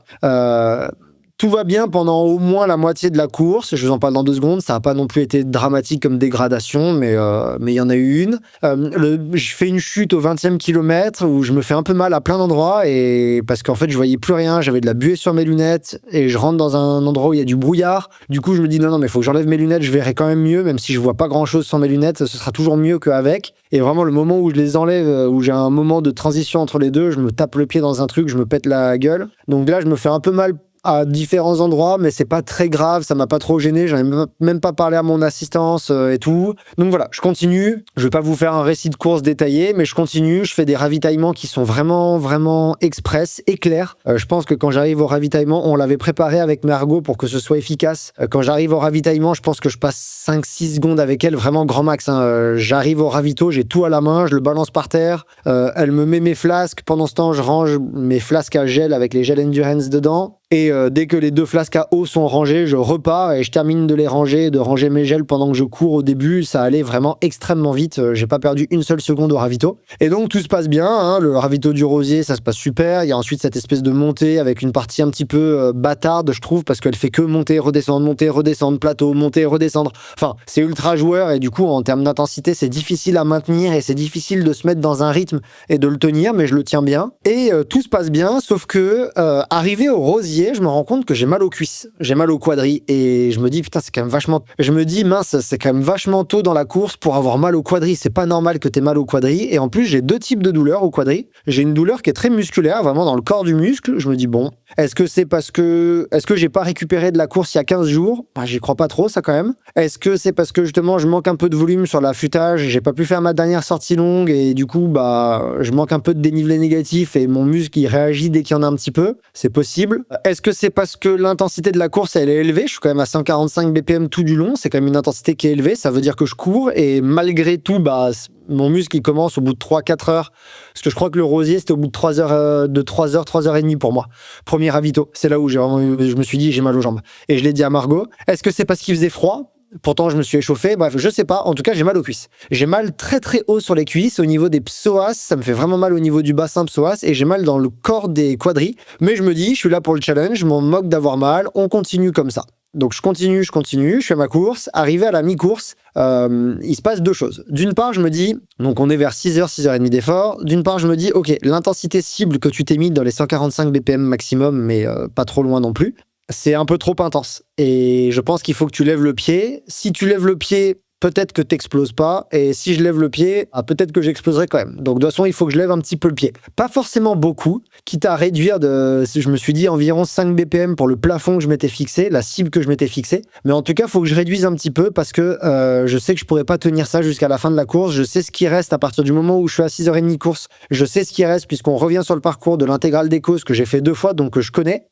Tout va bien pendant au moins la moitié de la course. Je vous en parle dans 2 secondes. Ça n'a pas non plus été dramatique comme dégradation, mais il y en a eu une. Je fais une chute au 20e kilomètre où je me fais un peu mal à plein d'endroits et parce qu'en fait, je voyais plus rien. J'avais de la buée sur mes lunettes et je rentre dans un endroit où il y a du brouillard. Du coup, je me dis non, mais il faut que j'enlève mes lunettes. Je verrai quand même mieux, même si je vois pas grand chose sans mes lunettes. Ce sera toujours mieux qu'avec. Et vraiment, le moment où je les enlève, où j'ai un moment de transition entre les deux, je me tape le pied dans un truc, je me pète la gueule. Donc là, je me fais un peu mal à différents endroits, mais c'est pas très grave, ça m'a pas trop gêné, j'en ai même pas parlé à mon assistance et tout. Donc voilà, je continue, je vais pas vous faire un récit de course détaillé, mais je continue, je fais des ravitaillements qui sont vraiment express et clairs. Je pense que quand j'arrive au ravitaillement, on l'avait préparé avec Margot pour que ce soit efficace. Quand j'arrive au ravitaillement, je pense que je passe 5-6 secondes avec elle, vraiment grand max. J'arrive au ravito, j'ai tout à la main, je le balance par terre, elle me met mes flasques, pendant ce temps je range mes flasques à gel avec les gel endurance dedans. Et dès que les 2 flasques à eau sont rangées, je repars et je termine de les ranger, de ranger mes gels pendant que je cours au début. Ça allait vraiment extrêmement vite. J'ai pas perdu une seule seconde au ravito. Et donc tout se passe bien. Le ravito du Rosier, ça se passe super. Il y a ensuite cette espèce de montée avec une partie un petit peu bâtarde, je trouve, parce qu'elle fait que monter, redescendre, plateau, monter, redescendre. Enfin, c'est ultra joueur et du coup, en termes d'intensité, c'est difficile à maintenir et c'est difficile de se mettre dans un rythme et de le tenir, mais je le tiens bien. Et tout se passe bien, sauf que arrivé au Rosier, dédié, je me rends compte que j'ai mal aux cuisses, j'ai mal aux quadris et je me dis putain, c'est quand même vachement... Je me dis mince, c'est quand même vachement tôt dans la course pour avoir mal aux quadris, c'est pas normal que t'aies mal aux quadris. Et en plus, j'ai 2 types de douleurs aux quadris. J'ai une douleur qui est très musculaire, vraiment dans le corps du muscle. Je me dis bon, est-ce que j'ai pas récupéré de la course il y a 15 jours? Bah, j'y crois pas trop, ça quand même. Est-ce que c'est parce que justement je manque un peu de volume sur l'affûtage, j'ai pas pu faire ma dernière sortie longue et du coup bah je manque un peu de dénivelé négatif et mon muscle il réagit dès qu'il y en a un petit peu? C'est possible. Est-ce que c'est parce que l'intensité de la course elle est élevée? Je suis quand même à 145 BPM tout du long, c'est quand même une intensité qui est élevée, ça veut dire que je cours et malgré tout bah mon muscle il commence au bout de 3-4 heures, parce que je crois que le Rosier c'était au bout de 3 heures, 3 heures et demie pour moi. Premier ravito, c'est là où je me suis dit j'ai mal aux jambes. Et je l'ai dit à Margot, est-ce que c'est parce qu'il faisait froid? Pourtant, je me suis échauffé. Bref, je sais pas. En tout cas, j'ai mal aux cuisses. J'ai mal très très haut sur les cuisses. Au niveau des psoas, ça me fait vraiment mal au niveau du bassin psoas et j'ai mal dans le corps des quadris. Mais je me dis, je suis là pour le challenge. Je m'en moque d'avoir mal. On continue comme ça. Donc je continue, je fais ma course. Arrivé à la mi-course, il se passe 2 choses. D'une part, je me dis, donc on est vers 6h, 6h30 d'effort. D'une part, je me dis, ok, l'intensité cible que tu t'es mise dans les 145 BPM maximum, mais pas trop loin non plus, c'est un peu trop intense. Et je pense qu'il faut que tu lèves le pied. Si tu lèves le pied, peut-être que t'exploses pas. Et si je lève le pied, peut-être que j'exploserai quand même. Donc de toute façon, il faut que je lève un petit peu le pied. Pas forcément beaucoup, quitte à réduire je me suis dit environ 5 BPM pour le plafond que je m'étais fixé, la cible que je m'étais fixée. Mais en tout cas, il faut que je réduise un petit peu parce que je sais que je pourrais pas tenir ça jusqu'à la fin de la course. Je sais ce qui reste à partir du moment où je suis à 6h30 course. Je sais ce qui reste puisqu'on revient sur le parcours de l'intégrale des causes que j'ai fait 2 fois, donc que je connais.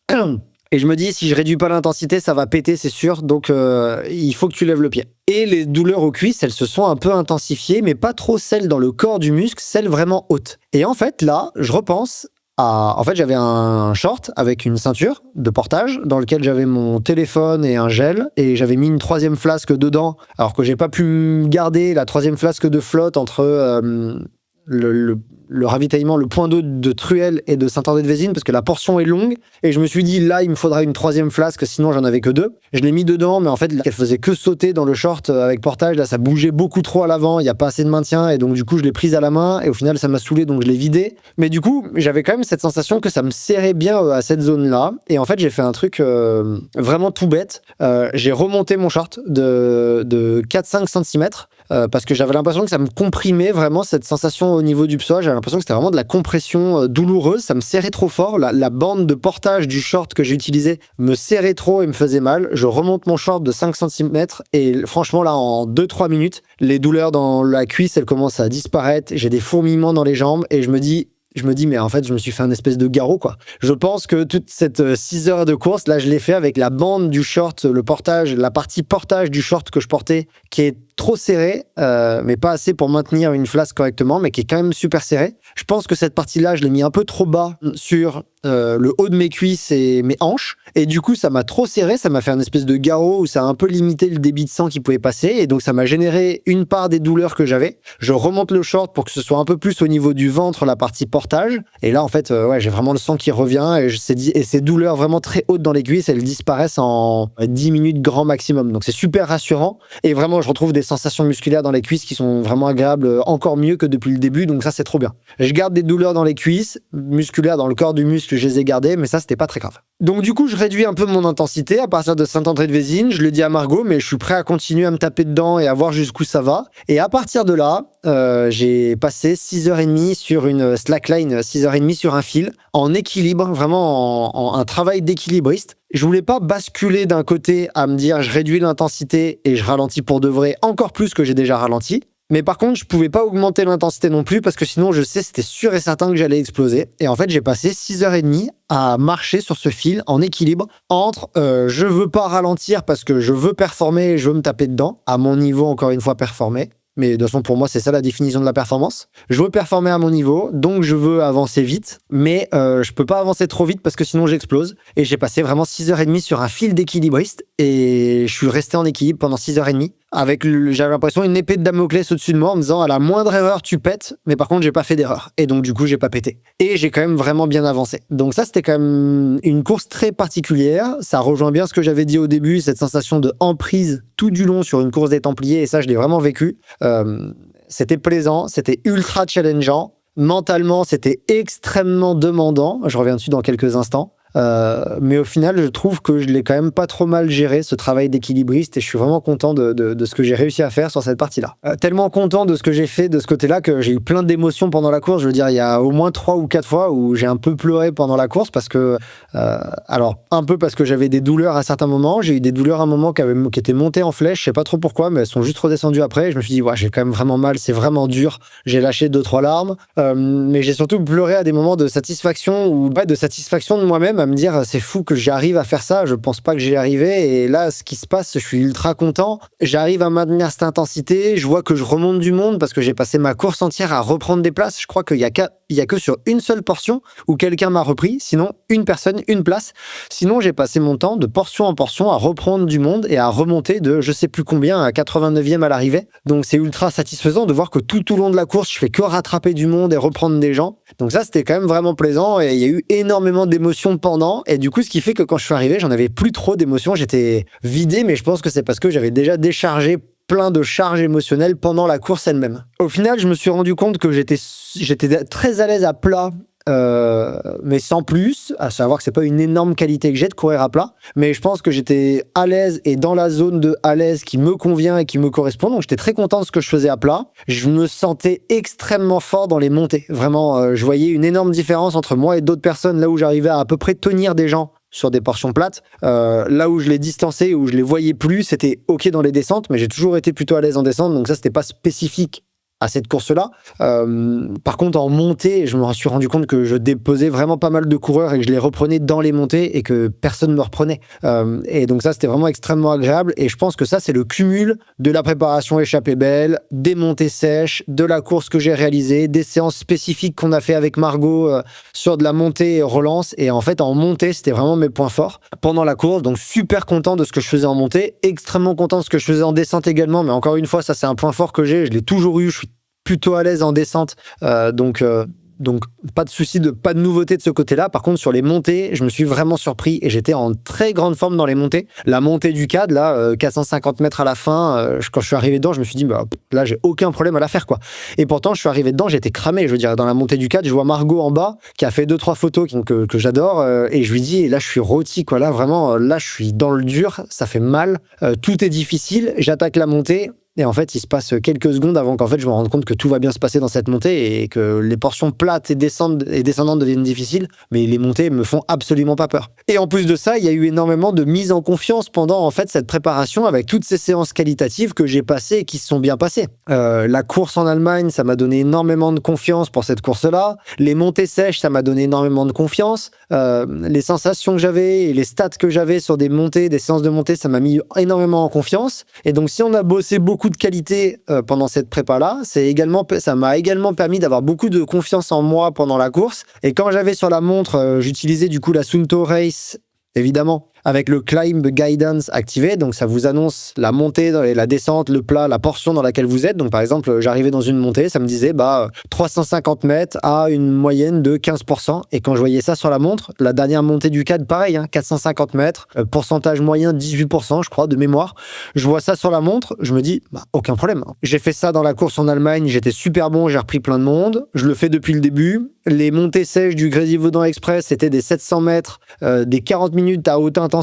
Et je me dis, si je réduis pas l'intensité, ça va péter, c'est sûr. Donc, il faut que tu lèves le pied. Et les douleurs aux cuisses, elles se sont un peu intensifiées, mais pas trop celles dans le corps du muscle, celles vraiment hautes. Et en fait, là, je repense à... En fait, j'avais un short avec une ceinture de portage dans lequel j'avais mon téléphone et un gel. Et j'avais mis une 3e flasque dedans, alors que j'ai pas pu garder la 3e flasque de flotte entre... le ravitaillement, le point d'eau de Truelle et de Saint-André-de-Vésine parce que la portion est longue et je me suis dit là il me faudra une 3e flasque sinon j'en avais que 2. Je l'ai mis dedans mais en fait elle faisait que sauter dans le short avec portage, là ça bougeait beaucoup trop à l'avant, il n'y a pas assez de maintien et donc du coup je l'ai prise à la main et au final ça m'a saoulé donc je l'ai vidé. Mais du coup j'avais quand même cette sensation que ça me serrait bien à cette zone là et en fait j'ai fait un truc vraiment tout bête. J'ai remonté mon short de 4-5 cm parce que j'avais l'impression que ça me comprimait vraiment cette sensation au niveau du psoas. J'avais l'impression que c'était vraiment de la compression douloureuse, ça me serrait trop fort, la bande de portage du short que j'ai utilisé me serrait trop et me faisait mal. Je remonte mon short de 5 cm et franchement là en 2-3 minutes, les douleurs dans la cuisse elles commencent à disparaître, j'ai des fourmillements dans les jambes et je me dis mais en fait je me suis fait un espèce de garrot quoi. Je pense que toute cette 6 heures de course là je l'ai fait avec la bande du short, le portage, la partie portage du short que je portais qui est trop serré, mais pas assez pour maintenir une flasque correctement, mais qui est quand même super serré. Je pense que cette partie-là, je l'ai mis un peu trop bas sur le haut de mes cuisses et mes hanches, et du coup, ça m'a trop serré, ça m'a fait un espèce de garrot où ça a un peu limité le débit de sang qui pouvait passer, et donc ça m'a généré une part des douleurs que j'avais. Je remonte le short pour que ce soit un peu plus au niveau du ventre, la partie portage, et là, en fait, ouais, j'ai vraiment le sang qui revient, et ces douleurs vraiment très hautes dans les cuisses, elles disparaissent en 10 minutes grand maximum. Donc c'est super rassurant, et vraiment, je retrouve des sensations musculaires dans les cuisses qui sont vraiment agréables, encore mieux que depuis le début, donc ça c'est trop bien. Je garde des douleurs dans les cuisses, musculaires dans le corps du muscle, je les ai gardées, mais ça c'était pas très grave. Donc du coup je réduis un peu mon intensité à partir de Saint-André-de-Vésine, je le dis à Margot, mais je suis prêt à continuer à me taper dedans et à voir jusqu'où ça va. Et à partir de là, j'ai passé 6h30 sur une slackline, 6h30 sur un fil, en équilibre, vraiment en un travail d'équilibriste. Je voulais pas basculer d'un côté à me dire je réduis l'intensité et je ralentis pour de vrai encore plus que j'ai déjà ralenti. Mais par contre, je pouvais pas augmenter l'intensité non plus parce que sinon, je sais, c'était sûr et certain que j'allais exploser. Et en fait, j'ai passé 6h30 à marcher sur ce fil en équilibre entre je veux pas ralentir parce que je veux performer et je veux me taper dedans, à mon niveau, encore une fois, performer. Mais de toute façon, pour moi, c'est ça la définition de la performance. Je veux performer à mon niveau, donc je veux avancer vite, mais je peux pas avancer trop vite parce que sinon j'explose. Et j'ai passé vraiment 6h30 sur un fil d'équilibriste et je suis resté en équilibre pendant 6h30 avec, j'avais l'impression, une épée de Damoclès au-dessus de moi en me disant à la moindre erreur, tu pètes, mais par contre, j'ai pas fait d'erreur. Et donc, du coup, j'ai pas pété. Et j'ai quand même vraiment bien avancé. Donc ça, c'était quand même une course très particulière. Ça rejoint bien ce que j'avais dit au début, cette sensation de emprise tout du long sur une course des Templiers. Et ça, je l'ai vraiment vécu. C'était plaisant, c'était ultra challengeant. Mentalement, c'était extrêmement demandant. Je reviens dessus dans quelques instants. Mais au final, je trouve que je l'ai quand même pas trop mal géré, ce travail d'équilibriste, et je suis vraiment content de ce que j'ai réussi à faire sur cette partie-là. Tellement content de ce que j'ai fait de ce côté-là que j'ai eu plein d'émotions pendant la course. Je veux dire, il y a au moins 3 ou 4 fois où j'ai un peu pleuré pendant la course parce que, alors, un peu parce que j'avais des douleurs à certains moments. J'ai eu des douleurs à un moment qui étaient montées en flèche, je sais pas trop pourquoi, mais elles sont juste redescendues après. Je me suis dit, ouais, j'ai quand même vraiment mal, c'est vraiment dur. J'ai lâché 2-3 larmes, mais j'ai surtout pleuré à des moments de satisfaction ou de satisfaction de moi-même, à me dire, c'est fou que j'arrive à faire ça, je pense pas que j'y ai arrivé. Et là, ce qui se passe, je suis ultra content. J'arrive à maintenir cette intensité, je vois que je remonte du monde parce que j'ai passé ma course entière à reprendre des places. Je crois qu'il y a que sur une seule portion où quelqu'un m'a repris, sinon une personne, une place. Sinon, j'ai passé mon temps de portion en portion à reprendre du monde et à remonter de je sais plus combien à 89e à l'arrivée. Donc c'est ultra satisfaisant de voir que tout au long de la course, je fais que rattraper du monde et reprendre des gens. Donc ça, c'était quand même vraiment plaisant et il y a eu énormément d'émotions pendant. Et du coup, ce qui fait que quand je suis arrivé, j'en avais plus trop d'émotions. J'étais vidé, mais je pense que c'est parce que j'avais déjà déchargé plein de charges émotionnelles pendant la course elle-même. Au final, je me suis rendu compte que j'étais très à l'aise à plat, mais sans plus, à savoir que c'est pas une énorme qualité que j'ai de courir à plat, mais je pense que j'étais à l'aise et dans la zone de à l'aise qui me convient et qui me correspond, donc j'étais très content de ce que je faisais à plat. Je me sentais extrêmement fort dans les montées, vraiment, je voyais une énorme différence entre moi et d'autres personnes, là où j'arrivais à peu près tenir des gens sur des portions plates, là où je les distançais, où je les voyais plus, c'était ok dans les descentes, mais j'ai toujours été plutôt à l'aise en descente, donc ça c'était pas spécifique à cette course-là. Par contre, en montée, je me suis rendu compte que je déposais vraiment pas mal de coureurs et que je les reprenais dans les montées et que personne ne me reprenait. Et donc ça, c'était vraiment extrêmement agréable. Et je pense que ça, c'est le cumul de la préparation échappée belle, des montées sèches, de la course que j'ai réalisée, des séances spécifiques qu'on a fait avec Margot sur de la montée et relance. Et en fait, en montée, c'était vraiment mes points forts pendant la course. Donc super content de ce que je faisais en montée, extrêmement content de ce que je faisais en descente également. Mais encore une fois, ça, c'est un point fort que j'ai. Je l'ai toujours eu. Je suis plutôt à l'aise en descente, donc pas de souci, pas de nouveauté de ce côté-là. Par contre, sur les montées, je me suis vraiment surpris et j'étais en très grande forme dans les montées. La montée du CAD, là, 450 mètres à la fin, quand je suis arrivé dedans, je me suis dit, là, j'ai aucun problème à la faire, quoi. Et pourtant, je suis arrivé dedans, j'étais cramé. Je veux dire, dans la montée du CAD, je vois Margot en bas, qui a fait 2-3 photos que j'adore, et je lui dis, et là, je suis rôti, quoi. Là, vraiment, là, je suis dans le dur, ça fait mal, tout est difficile, j'attaque la montée. Et en fait, il se passe quelques secondes avant qu'en fait je me rende compte que tout va bien se passer dans cette montée et que les portions plates et descendantes deviennent difficiles, mais les montées me font absolument pas peur. Et en plus de ça, il y a eu énormément de mise en confiance pendant en fait cette préparation avec toutes ces séances qualitatives que j'ai passées et qui se sont bien passées. La course en Allemagne, ça m'a donné énormément de confiance pour cette course-là. Les montées sèches, ça m'a donné énormément de confiance. Les sensations que j'avais et les stats que j'avais sur des montées, des séances de montée, ça m'a mis énormément en confiance. Et donc, si on a bossé beaucoup de qualité pendant cette prépa-là, ça m'a également permis d'avoir beaucoup de confiance en moi pendant la course. Et quand j'avais sur la montre, j'utilisais du coup la Suunto Race, évidemment, avec le Climb Guidance activé. Donc, ça vous annonce la montée et la descente, le plat, la portion dans laquelle vous êtes. Donc, par exemple, j'arrivais dans une montée, ça me disait 350 mètres à une moyenne de 15%. Et quand je voyais ça sur la montre, la dernière montée du CAD, pareil, 450 mètres, pourcentage moyen 18%, je crois, de mémoire. Je vois ça sur la montre, je me dis, aucun problème. J'ai fait ça dans la course en Allemagne, j'étais super bon, j'ai repris plein de monde. Je le fais depuis le début. Les montées sèches du Grésivaudan Express, c'était des 700 mètres, des 40 minutes à haute intensité.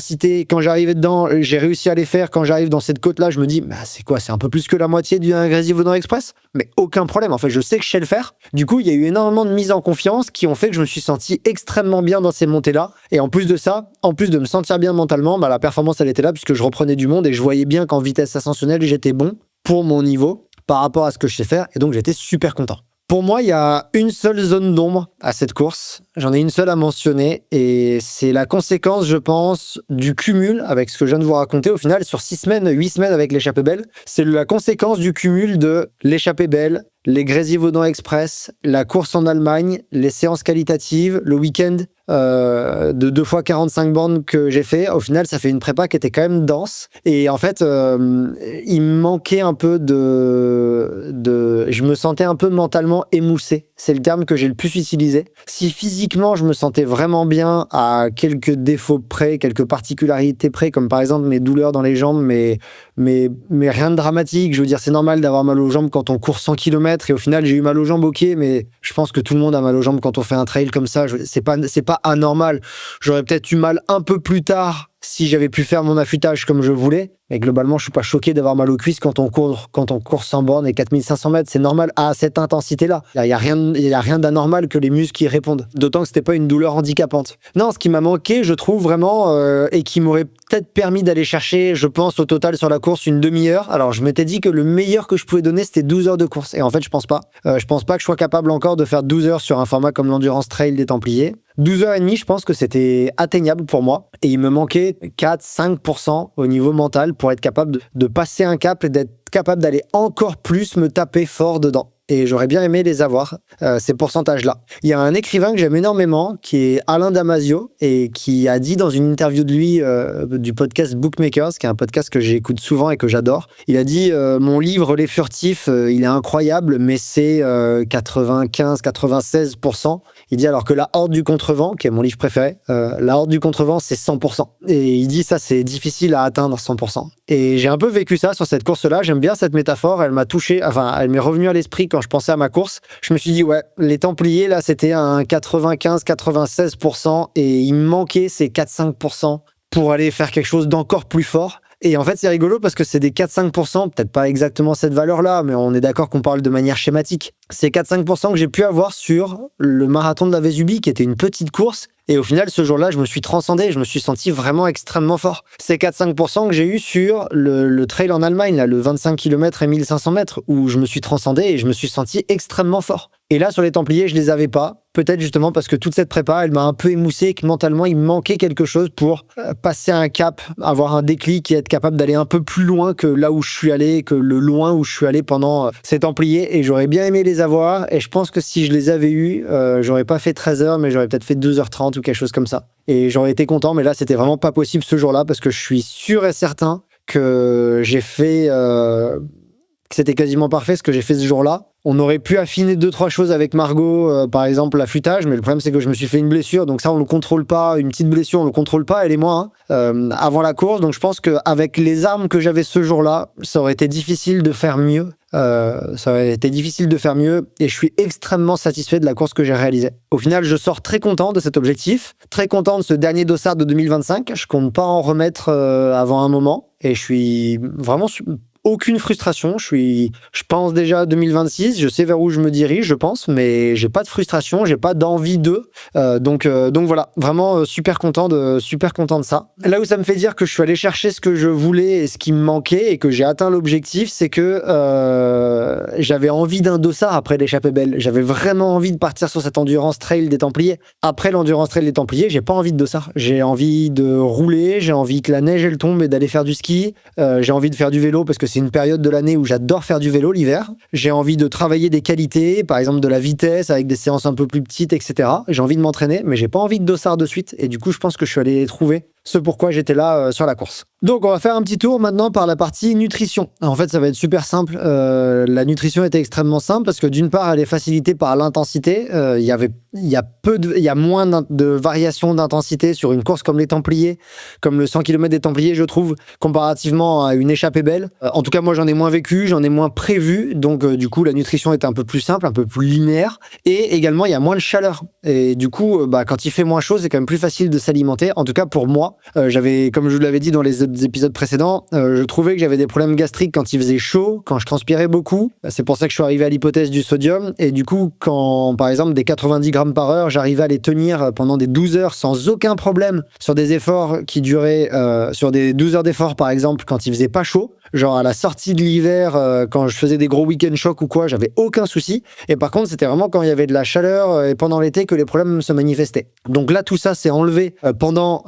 Quand j'arrivais dedans, j'ai réussi à les faire. Quand j'arrive dans cette côte-là, je me dis, c'est quoi? C'est un peu plus que la moitié du Grésivaudan Express? Mais aucun problème. En fait, je sais que je sais le faire. Du coup, il y a eu énormément de mise en confiance qui ont fait que je me suis senti extrêmement bien dans ces montées-là. Et en plus de ça, en plus de me sentir bien mentalement, la performance, elle était là puisque je reprenais du monde et je voyais bien qu'en vitesse ascensionnelle, j'étais bon pour mon niveau par rapport à ce que je sais faire. Et donc, j'étais super content. Pour moi, il y a une seule zone d'ombre à cette course. J'en ai une seule à mentionner et c'est la conséquence, je pense, du cumul avec ce que je viens de vous raconter. Au final, sur 6 semaines, 8 semaines avec l'échappée belle, c'est la conséquence du cumul de l'échappée belle, les Grésivaudan Express, la course en Allemagne, les séances qualitatives, le week-end de 2 fois 45 bornes que j'ai fait. Au final, ça fait une prépa qui était quand même dense. Et en fait, il me manquait un peu je me sentais un peu mentalement émoussé. C'est le terme que j'ai le plus utilisé. Si physiquement, je me sentais vraiment bien à quelques défauts près, quelques particularités près, comme par exemple mes douleurs dans les jambes, mais rien de dramatique. Je veux dire, c'est normal d'avoir mal aux jambes quand on court 100 km. mètres et au final j'ai eu mal aux jambes, ok, mais je pense que tout le monde a mal aux jambes quand on fait un trail comme ça, c'est pas anormal. J'aurais peut-être eu mal un peu plus tard si j'avais pu faire mon affûtage comme je voulais, mais globalement je suis pas choqué d'avoir mal aux cuisses quand on court 100 bornes et 4500 mètres, c'est normal à cette intensité-là. Il y a rien d'anormal que les muscles y répondent, d'autant que c'était pas une douleur handicapante. Non, ce qui m'a manqué, je trouve vraiment, et qui m'aurait peut-être permis d'aller chercher, je pense au total sur la course, une demi-heure. Alors je m'étais dit que le meilleur que je pouvais donner c'était 12 heures de course, et en fait je pense pas. Je pense pas que je sois capable encore de faire 12 heures sur un format comme l'Endurance Trail des Templiers. 12h30, je pense que c'était atteignable pour moi. Et il me manquait 4-5% au niveau mental pour être capable de passer un cap et d'être capable d'aller encore plus me taper fort dedans. Et j'aurais bien aimé les avoir, ces pourcentages-là. Il y a un écrivain que j'aime énormément, qui est Alain Damasio, et qui a dit dans une interview de lui, du podcast Bookmakers, qui est un podcast que j'écoute souvent et que j'adore, il a dit « Mon livre Les Furtifs, il est incroyable, mais c'est 95-96%. » Il dit alors que La Horde du Contrevent, qui est mon livre préféré, La Horde du Contrevent, c'est 100%. Et il dit ça, c'est difficile à atteindre 100%. Et j'ai un peu vécu ça sur cette course-là. J'aime bien cette métaphore. Elle m'a touché, enfin, elle m'est revenue à l'esprit quand je pensais à ma course. Je me suis dit, ouais, les Templiers, là, c'était un 95-96%. Et il me manquait ces 4-5% pour aller faire quelque chose d'encore plus fort. Et en fait, c'est rigolo parce que c'est des 4-5%, peut-être pas exactement cette valeur-là, mais on est d'accord qu'on parle de manière schématique. C'est 4-5% que j'ai pu avoir sur le marathon de la Vésubie, qui était une petite course. Et au final, ce jour-là, je me suis transcendé, je me suis senti vraiment extrêmement fort. C'est 4-5% que j'ai eu sur le trail en Allemagne, là, le 25 km et 1500 mètres, où je me suis transcendé et je me suis senti extrêmement fort. Et là, sur les Templiers, je les avais pas. Peut-être justement parce que toute cette prépa, elle m'a un peu émoussé et que mentalement, il me manquait quelque chose pour passer un cap, avoir un déclic et être capable d'aller un peu plus loin que là où je suis allé, que le loin où je suis allé pendant ces Templiers. Et j'aurais bien aimé les avoir. Et je pense que si je les avais eus, j'aurais pas fait 13 heures, mais j'aurais peut-être fait 2h30 ou quelque chose comme ça. Et j'aurais été content, mais là, c'était vraiment pas possible ce jour-là parce que je suis sûr et certain que j'ai fait... que c'était quasiment parfait ce que j'ai fait ce jour-là. On aurait pu affiner 2-3 choses avec Margot, par exemple l'affûtage, mais le problème c'est que je me suis fait une blessure, donc ça on le contrôle pas, une petite blessure on le contrôle pas, elle et moi, avant la course, donc je pense qu'avec les armes que j'avais ce jour-là, ça aurait été difficile de faire mieux. Et je suis extrêmement satisfait de la course que j'ai réalisée. Au final, je sors très content de cet objectif, très content de ce dernier dossard de 2025. Je compte pas en remettre avant un moment, et je suis vraiment aucune frustration. Je pense déjà à 2026. Je sais vers où je me dirige, je pense, mais j'ai pas de frustration, j'ai pas d'envie de. Donc voilà, vraiment super content de ça. Là où ça me fait dire que je suis allé chercher ce que je voulais et ce qui me manquait et que j'ai atteint l'objectif, c'est que j'avais envie d'un dossard après l'échappée belle. J'avais vraiment envie de partir sur cette endurance trail des Templiers. Après l'endurance trail des Templiers, j'ai pas envie de dossard. J'ai envie de rouler, j'ai envie que la neige elle tombe et d'aller faire du ski. J'ai envie de faire du vélo parce que c'est une période de l'année où j'adore faire du vélo l'hiver. J'ai envie de travailler des qualités, par exemple de la vitesse avec des séances un peu plus petites, etc. J'ai envie de m'entraîner, mais j'ai pas envie de dossard de suite. Et du coup, je pense que je suis allé trouver ce pourquoi j'étais là sur la course. Donc on va faire un petit tour maintenant par la partie nutrition. En fait, ça va être super simple. La nutrition était extrêmement simple parce que d'une part, elle est facilitée par l'intensité. Il y a moins de variations d'intensité sur une course comme les Templiers, comme le 100 km des Templiers, je trouve, comparativement à une échappée belle. En tout cas, moi, j'en ai moins vécu, j'en ai moins prévu. Donc, du coup, la nutrition est un peu plus simple, un peu plus linéaire. Et également, il y a moins de chaleur. Et du coup, quand il fait moins chaud, c'est quand même plus facile de s'alimenter. En tout cas, pour moi, comme je vous l'avais dit dans les épisodes précédents, je trouvais que j'avais des problèmes gastriques quand il faisait chaud, quand je transpirais beaucoup. C'est pour ça que je suis arrivé à l'hypothèse du sodium. Et du coup, quand, par exemple, des 90 grammes par heure, j'arrivais à les tenir pendant des 12 heures sans aucun problème sur des efforts qui duraient, sur des 12 heures d'effort, par exemple, quand il faisait pas chaud, genre à la sortie de l'hiver, quand je faisais des gros week-end chocs ou quoi, j'avais aucun souci. Et par contre, c'était vraiment quand il y avait de la chaleur et pendant l'été que les problèmes se manifestaient. Donc là, tout ça s'est enlevé pendant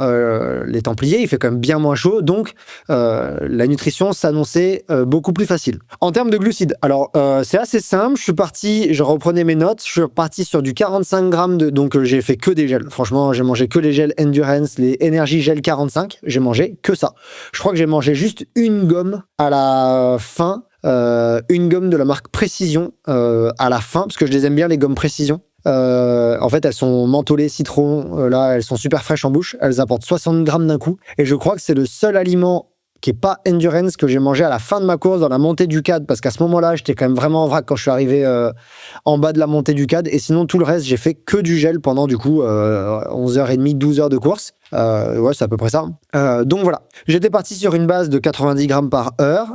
les Templiers. Il fait quand même bien moins chaud, donc la nutrition s'annonçait beaucoup plus facile. En termes de glucides, alors c'est assez simple. Je reprenais mes notes, je suis reparti sur du 45 grammes donc j'ai fait que des gels. Franchement, j'ai mangé que les gels Endurance, les Energy Gel 45. J'ai mangé que ça. Je crois que j'ai mangé juste une gomme à la fin, une gomme de la marque Précision à la fin, parce que je les aime bien les gommes Précision. En fait, elles sont mentholées citron, là, elles sont super fraîches en bouche, elles apportent 60 grammes d'un coup, et je crois que c'est le seul aliment qui est pas endurance, que j'ai mangé à la fin de ma course dans la montée du CAD, parce qu'à ce moment-là, j'étais quand même vraiment en vrac quand je suis arrivé en bas de la montée du CAD. Et sinon, tout le reste, j'ai fait que du gel pendant du coup 11h30, 12 heures de course. Ouais, c'est à peu près ça. Donc voilà, j'étais parti sur une base de 90 grammes par heure,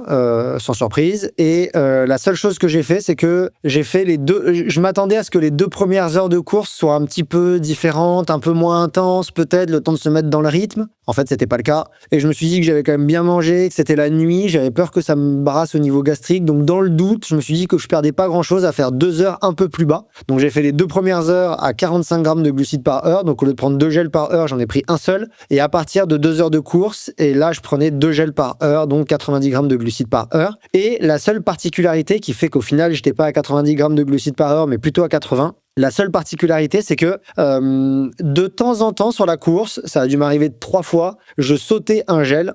sans surprise. Et la seule chose que j'ai fait, c'est que j'ai fait les deux. Je m'attendais à ce que les 2 premières heures de course soient un petit peu différentes, un peu moins intenses, peut-être, le temps de se mettre dans le rythme. En fait, c'était pas le cas. Et je me suis dit que j'avais quand même bien mangé, que c'était la nuit. J'avais peur que ça me brasse au niveau gastrique. Donc, dans le doute, je me suis dit que je perdais pas grand-chose à faire 2 heures un peu plus bas. Donc, j'ai fait les 2 premières heures à 45 grammes de glucides par heure. Donc, au lieu de prendre 2 gels par heure, j'en ai pris un seul. Et à partir de 2 heures de course, et là, je prenais 2 gels par heure, donc 90 grammes de glucides par heure. Et la seule particularité qui fait qu'au final, j'étais pas à 90 grammes de glucides par heure, mais plutôt à 80. La seule particularité, c'est que de temps en temps sur la course, ça a dû m'arriver 3 fois, je sautais un gel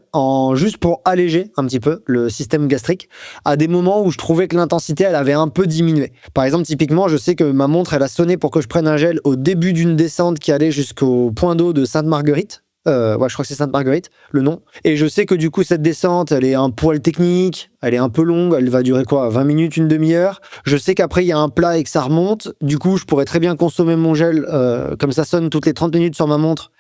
juste pour alléger un petit peu le système gastrique à des moments où je trouvais que l'intensité, elle avait un peu diminué. Par exemple, typiquement, je sais que ma montre, elle a sonné pour que je prenne un gel au début d'une descente qui allait jusqu'au point d'eau de Sainte-Marguerite. Ouais, je crois que c'est Sainte-Marguerite, le nom. Et je sais que du coup, cette descente, elle est un poil technique, elle est un peu longue, elle va durer quoi, 20 minutes, une demi-heure. Je sais qu'après, il y a un plat et que ça remonte. Du coup, je pourrais très bien consommer mon gel, comme ça sonne toutes les 30 minutes sur ma montre,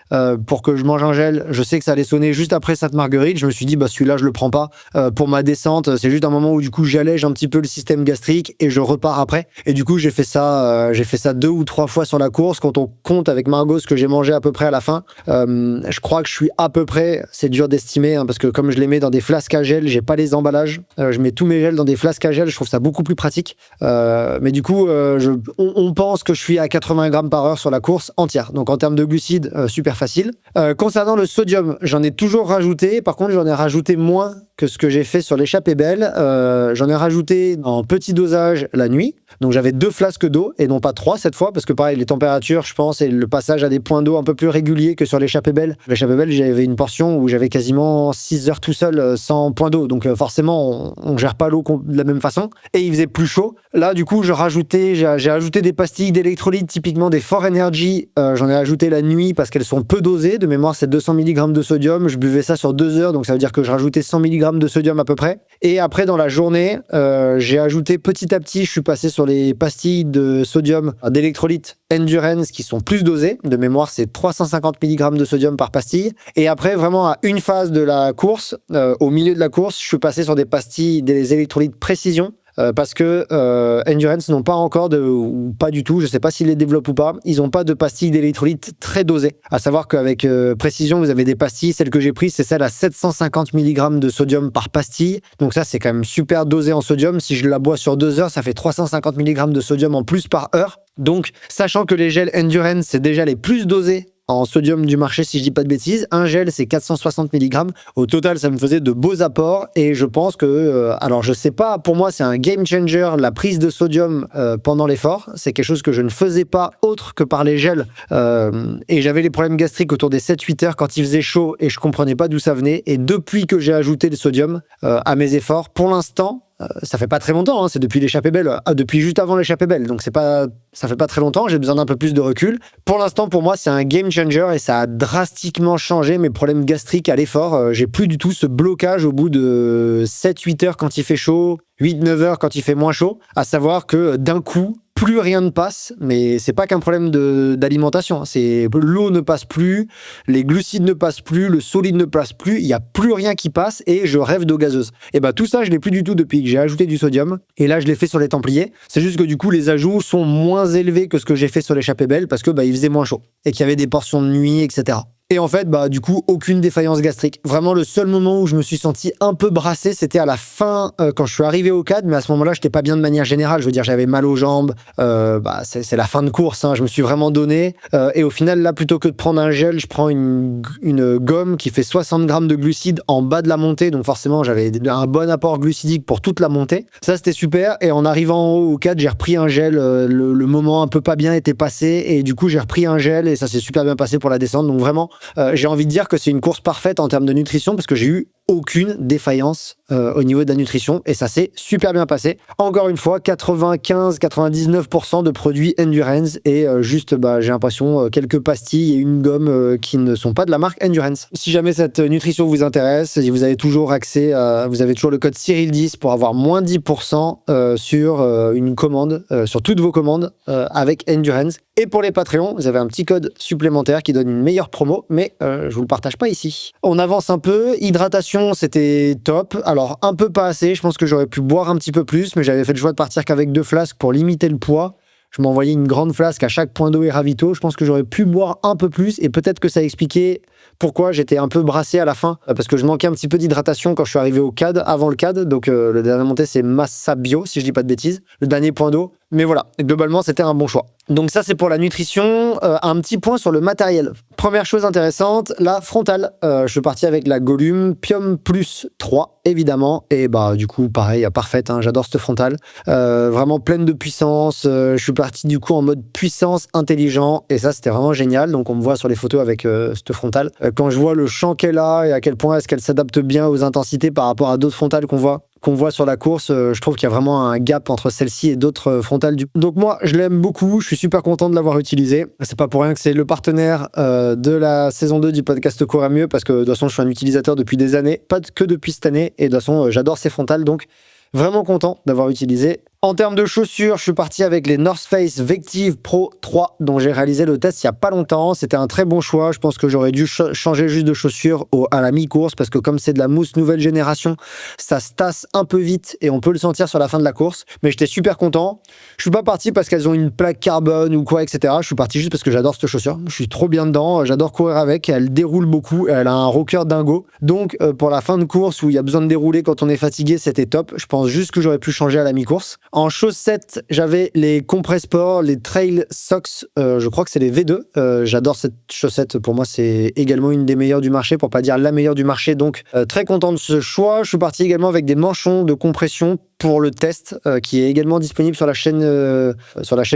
pour que je mange un gel. Je sais que ça allait sonner juste après Sainte-Marguerite. Je me suis dit, bah celui-là, je le prends pas pour ma descente. C'est juste un moment où du coup, j'allège un petit peu le système gastrique et je repars après. Et du coup, j'ai fait ça 2 ou 3 fois sur la course. Quand on compte avec Margot ce que j'ai mangé à peu près à la fin, je crois que je suis à peu près, c'est dur d'estimer, hein, parce que comme je les mets dans des flasques à gel, j'ai pas les emballages. Je mets tous mes gels dans des flasques à gel. Je trouve ça beaucoup plus pratique. Mais du coup, on pense que je suis à 80 grammes par heure sur la course entière. Donc en termes de glucides, super facile. Concernant le sodium, j'en ai toujours rajouté. Par contre, j'en ai rajouté moins que ce que j'ai fait sur l'échappée belle. J'en ai rajouté en petit dosage la nuit. Donc j'avais 2 flasques d'eau et non pas 3 cette fois, parce que pareil, les températures, je pense, et le passage à des points d'eau un peu plus réguliers que sur l'échappée belle. L'échappée belle, j'avais une portion où j'avais quasiment 6 heures tout seul sans point d'eau. Donc forcément, on gère pas l'eau de la même façon. Et il faisait plus chaud. Là, du coup, j'ai ajouté des pastilles d'électrolytes, typiquement des For Energy. J'en ai ajouté la nuit parce qu'elles sont peu dosées. De mémoire, c'est 200 mg de sodium. Je buvais ça sur 2 heures, donc ça veut dire que je rajoutais 100 mg de sodium à peu près. Et après, dans la journée, j'ai ajouté petit à petit, je suis passé sur les pastilles de sodium d'électrolytes Endurance qui sont plus dosées. De mémoire, c'est 350 mg de sodium par pastille. Et après, vraiment à une phase de la course, au milieu de la course, je suis passé sur des pastilles, des électrolytes Précision. Parce que Endurance n'ont pas encore ou pas du tout, je sais pas s'ils les développent ou pas, ils n'ont pas de pastilles d'électrolytes très dosées. À savoir qu'avec Précision, vous avez des pastilles, celle que j'ai prise, c'est celle à 750 mg de sodium par pastille. Donc ça, c'est quand même super dosé en sodium. Si je la bois sur 2 heures, ça fait 350 mg de sodium en plus par heure. Donc, sachant que les gels Endurance, c'est déjà les plus dosés en sodium du marché, si je dis pas de bêtises. Un gel, c'est 460 mg. Au total, ça me faisait de beaux apports et je pense que, alors je sais pas, pour moi, c'est un game changer, la prise de sodium pendant l'effort. C'est quelque chose que je ne faisais pas autre que par les gels. Et j'avais les problèmes gastriques autour des 7-8 heures quand il faisait chaud et je comprenais pas d'où ça venait. Et depuis que j'ai ajouté le sodium à mes efforts, pour l'instant, ça fait pas très longtemps, hein, c'est depuis l'échappée belle, depuis juste avant l'échappée belle, donc ça fait pas très longtemps, j'ai besoin d'un peu plus de recul. Pour l'instant, pour moi, c'est un game changer et ça a drastiquement changé mes problèmes gastriques à l'effort. J'ai plus du tout ce blocage au bout de 7-8 heures quand il fait chaud, 8-9 heures quand il fait moins chaud, à savoir que d'un coup, plus rien ne passe, mais c'est pas qu'un problème d'alimentation, c'est l'eau ne passe plus, les glucides ne passent plus, le solide ne passe plus, il y a plus rien qui passe et je rêve d'eau gazeuse. Et bah tout ça, je l'ai plus du tout depuis que j'ai ajouté du sodium et là je l'ai fait sur les Templiers. C'est juste que du coup les ajouts sont moins élevés que ce que j'ai fait sur l'échappée belle parce que il faisait moins chaud et qu'il y avait des portions de nuit, etc. Et en fait, du coup, aucune défaillance gastrique. Vraiment, le seul moment où je me suis senti un peu brassé, c'était à la fin, quand je suis arrivé au CAD, mais à ce moment-là, j'étais pas bien de manière générale. Je veux dire, j'avais mal aux jambes. C'est la fin de course, hein, je me suis vraiment donné. Et au final, là, plutôt que de prendre un gel, je prends une gomme qui fait 60 grammes de glucides en bas de la montée. Donc forcément, j'avais un bon apport glucidique pour toute la montée. Ça, c'était super. Et en arrivant en haut au CAD, j'ai repris un gel. Le moment un peu pas bien était passé. Et du coup, j'ai repris un gel et ça s'est super bien passé pour la descente. Donc vraiment, j'ai envie de dire que c'est une course parfaite en termes de nutrition parce que j'ai eu aucune défaillance au niveau de la nutrition et ça s'est super bien passé. Encore une fois, 95-99% de produits Endurance et juste, j'ai l'impression, quelques pastilles et une gomme qui ne sont pas de la marque Endurance. Si jamais cette nutrition vous intéresse, vous avez toujours accès, vous avez toujours le code Cyril10 pour avoir moins 10% sur une commande, sur toutes vos commandes avec Endurance. Et pour les Patreons, vous avez un petit code supplémentaire qui donne une meilleure promo, mais je vous le partage pas ici. On avance un peu. Hydratation, c'était top. Alors, un peu pas assez. Je pense que j'aurais pu boire un petit peu plus, mais j'avais fait le choix de partir qu'avec 2 flasques pour limiter le poids. Je m'envoyais une grande flasque à chaque point d'eau et ravito. Je pense que j'aurais pu boire un peu plus et peut-être que ça expliquait pourquoi j'étais un peu brassé à la fin. Parce que je manquais un petit peu d'hydratation quand je suis arrivé au CAD, avant le CAD. Donc, le dernier montée, c'est Massa Bio, si je dis pas de bêtises. Le dernier point d'eau. Mais voilà, globalement, c'était un bon choix. Donc ça, c'est pour la nutrition. Un petit point sur le matériel. Première chose intéressante, la frontale. Je suis parti avec la Gollum Pium Plus 3, évidemment. Et du coup, pareil, parfaite. J'adore cette frontale. Vraiment pleine de puissance. Je suis parti du coup en mode puissance intelligent. Et ça, c'était vraiment génial. Donc on me voit sur les photos avec cette frontale. Quand je vois le champ qu'elle a et à quel point est-ce qu'elle s'adapte bien aux intensités par rapport à d'autres frontales qu'on voit sur la course, je trouve qu'il y a vraiment un gap entre celle-ci et d'autres frontales. Donc moi, je l'aime beaucoup, je suis super content de l'avoir utilisé. C'est pas pour rien que c'est le partenaire de la saison 2 du podcast Courir Mieux, parce que de toute façon, je suis un utilisateur depuis des années, pas que depuis cette année, et de toute façon, j'adore ces frontales, donc vraiment content d'avoir utilisé. En termes de chaussures, je suis parti avec les North Face Vective Pro 3 dont j'ai réalisé le test il n'y a pas longtemps. C'était un très bon choix. Je pense que j'aurais dû changer juste de chaussures à la mi-course parce que comme c'est de la mousse nouvelle génération, ça se tasse un peu vite et on peut le sentir sur la fin de la course. Mais j'étais super content. Je suis pas parti parce qu'elles ont une plaque carbone ou quoi, etc. Je suis parti juste parce que j'adore cette chaussure. Je suis trop bien dedans. J'adore courir avec. Elle déroule beaucoup. Elle a un rocker dingo. Donc pour la fin de course où il y a besoin de dérouler quand on est fatigué, c'était top. Je pense juste que j'aurais pu changer à la mi-course. En chaussettes, j'avais les Compressport, les Trail Socks, je crois que c'est les V2. J'adore cette chaussette, pour moi c'est également une des meilleures du marché, pour pas dire la meilleure du marché, donc très content de ce choix. Je suis parti également avec des manchons de compression pour le test, qui est également disponible sur la chaîne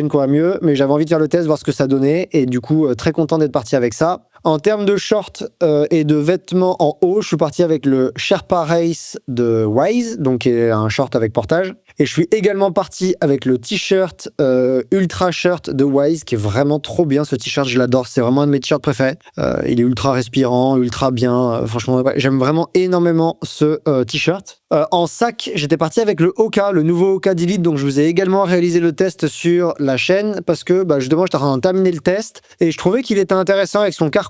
Courir Mieux, mais j'avais envie de faire le test, voir ce que ça donnait, et du coup très content d'être parti avec ça. En termes de shorts et de vêtements en haut, je suis parti avec le Sherpa Race de Wise, donc qui est un short avec portage. Et je suis également parti avec le t-shirt Ultra Shirt de Wise, qui est vraiment trop bien. Ce t-shirt, je l'adore. C'est vraiment un de mes t-shirts préférés. Il est ultra respirant, ultra bien. Franchement, j'aime vraiment énormément ce t-shirt. En sac, j'étais parti avec le Hoka, le nouveau Hoka d'Elite. Donc, je vous ai également réalisé le test sur la chaîne parce que justement, j'étais en train de terminer le test et je trouvais qu'il était intéressant avec son carquois.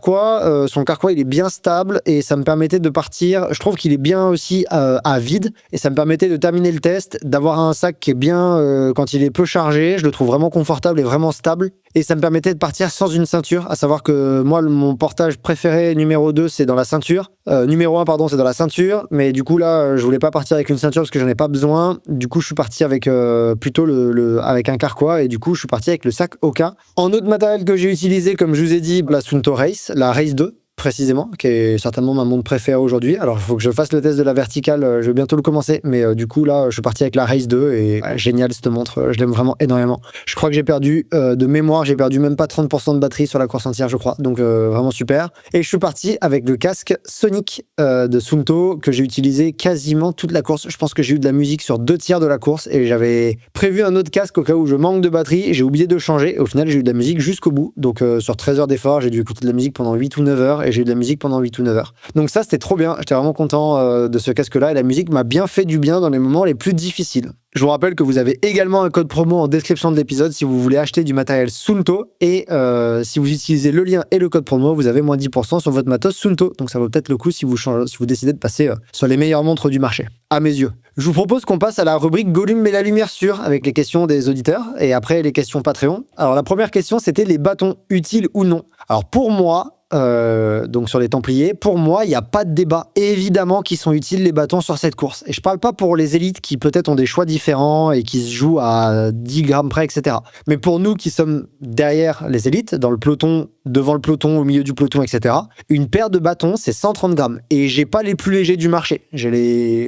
Son carquois, il est bien stable et ça me permettait de partir. Je trouve qu'il est bien aussi à vide et ça me permettait de terminer le test, d'avoir un sac qui est bien quand il est peu chargé. Je le trouve vraiment confortable et vraiment stable. Et ça me permettait de partir sans une ceinture, à savoir que moi, mon portage préféré numéro 2, c'est dans la ceinture. Numéro 1, pardon, c'est dans la ceinture. Mais du coup, là, je voulais pas partir avec une ceinture parce que j'en ai pas besoin. Du coup, je suis parti avec plutôt avec un carquois. Et du coup, je suis parti avec le sac Hoka. En autre matériel que j'ai utilisé, comme je vous ai dit, la Suunto Race, la Race 2. Précisément, qui est certainement ma montre préférée aujourd'hui. Alors, il faut que je fasse le test de la verticale, je vais bientôt le commencer, mais du coup, là, je suis parti avec la Race 2 et génial cette montre, je l'aime vraiment énormément. Je crois que j'ai perdu, de mémoire, j'ai perdu même pas 30% de batterie sur la course entière, je crois, donc vraiment super. Et je suis parti avec le casque Sonic de Suunto, que j'ai utilisé quasiment toute la course. Je pense que j'ai eu de la musique sur 2/3 de la course et j'avais prévu un autre casque au cas où je manque de batterie, j'ai oublié de changer, et au final, j'ai eu de la musique jusqu'au bout, donc sur 13 heures d'effort, j'ai dû écouter de la musique pendant 8 ou 9 heures, et j'ai eu de la musique pendant 8 ou 9 heures. Donc ça, c'était trop bien. J'étais vraiment content de ce casque-là et la musique m'a bien fait du bien dans les moments les plus difficiles. Je vous rappelle que vous avez également un code promo en description de l'épisode si vous voulez acheter du matériel Suunto et si vous utilisez le lien et le code promo, vous avez moins 10% sur votre matos Suunto. Donc ça vaut peut-être le coup si vous décidez de passer sur les meilleures montres du marché, à mes yeux. Je vous propose qu'on passe à la rubrique Gollum met la lumière sur, avec les questions des auditeurs et après les questions Patreon. Alors la première question, c'était les bâtons, utiles ou non. Alors pour moi, donc sur les Templiers, pour moi, il n'y a pas de débat. Évidemment qu'ils sont utiles les bâtons sur cette course. Et je parle pas pour les élites qui peut-être ont des choix différents et qui se jouent à 10 grammes près, etc. Mais pour nous qui sommes derrière les élites, dans le peloton, devant le peloton, au milieu du peloton, etc., une paire de bâtons, c'est 130 grammes. Et j'ai pas les plus légers du marché.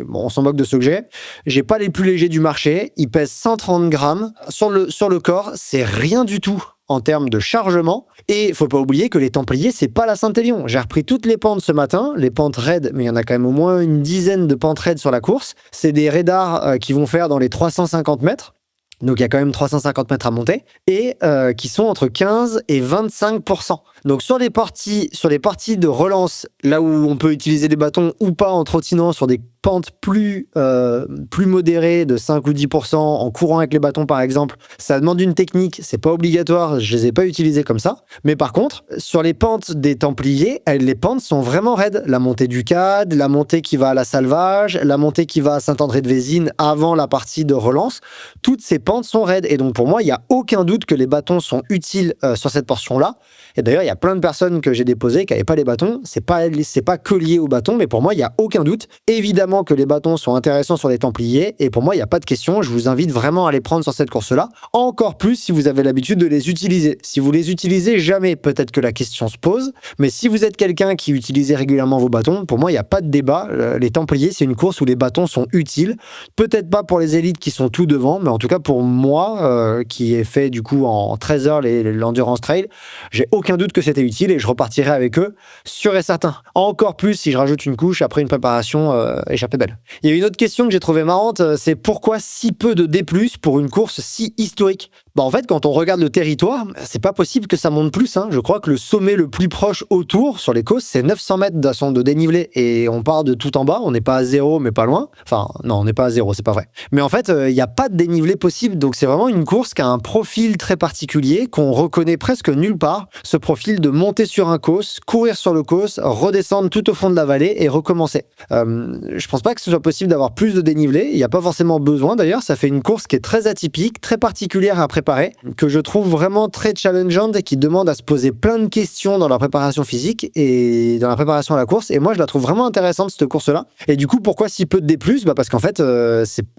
Bon, on s'en moque de ceux que j'ai. J'ai pas les plus légers du marché. Ils pèsent 130 grammes. Sur le corps, c'est rien du tout en termes de chargement. Et il faut pas oublier que les Templiers, c'est pas la Saint-Élion. J'ai repris toutes les pentes ce matin, les pentes raides, mais il y en a quand même au moins une dizaine de pentes raides sur la course. C'est des radars qui vont faire dans les 350 mètres. Donc il y a quand même 350 mètres à monter et qui sont entre 15 et 25%. Donc sur les parties de relance, là où on peut utiliser des bâtons ou pas en trottinant sur des pentes plus modérées de 5 ou 10% en courant avec les bâtons par exemple, ça demande une technique, c'est pas obligatoire, je les ai pas utilisés comme ça. Mais par contre, sur les pentes des Templiers, les pentes sont vraiment raides. La montée du CAD, la montée qui va à la Salvage, la montée qui va à Saint-André-de-Vésine avant la partie de relance, toutes ces pentes sont raides. Et donc pour moi, il n'y a aucun doute que les bâtons sont utiles sur cette portion-là. Et d'ailleurs, il y a plein de personnes que j'ai déposées qui n'avaient pas les bâtons. C'est pas que lié aux bâtons, mais pour moi, il n'y a aucun doute. Évidemment que les bâtons sont intéressants sur les Templiers, et pour moi, il n'y a pas de question. Je vous invite vraiment à les prendre sur cette course-là. Encore plus si vous avez l'habitude de les utiliser. Si vous les utilisez jamais, peut-être que la question se pose. Mais si vous êtes quelqu'un qui utilise régulièrement vos bâtons, pour moi, il n'y a pas de débat. Les Templiers, c'est une course où les bâtons sont utiles. Peut-être pas pour les élites qui sont tout devant, mais en tout cas pour moi, qui ai fait du coup en 13 heures l'Endurance Trail, j'ai aucun doute que c'était utile et je repartirai avec eux, sûr et certain. Encore plus si je rajoute une couche après une préparation échappée belle. Il y a une autre question que j'ai trouvée marrante, c'est pourquoi si peu de D+, pour une course si historique? En fait, quand on regarde le territoire, c'est pas possible que ça monte plus. Je crois que le sommet le plus proche autour, sur les côtes, c'est 900 mètres de dénivelé. Et on part de tout en bas, on n'est pas à zéro, mais pas loin. Enfin, non, on n'est pas à zéro, c'est pas vrai. Mais en fait, il n'y a pas de dénivelé possible. Donc c'est vraiment une course qui a un profil très particulier, qu'on reconnaît presque nulle part. Ce profil de monter sur un causse, courir sur le causse, redescendre tout au fond de la vallée et recommencer. Je pense pas que ce soit possible d'avoir plus de dénivelé. Il n'y a pas forcément besoin d'ailleurs. Ça fait une course qui est très atypique, très particulière à préparer, que je trouve vraiment très challengeante et qui demande à se poser plein de questions dans la préparation physique et dans la préparation à la course. Et moi, je la trouve vraiment intéressante, cette course-là. Et du coup, pourquoi si peu de D+? Parce qu'en fait,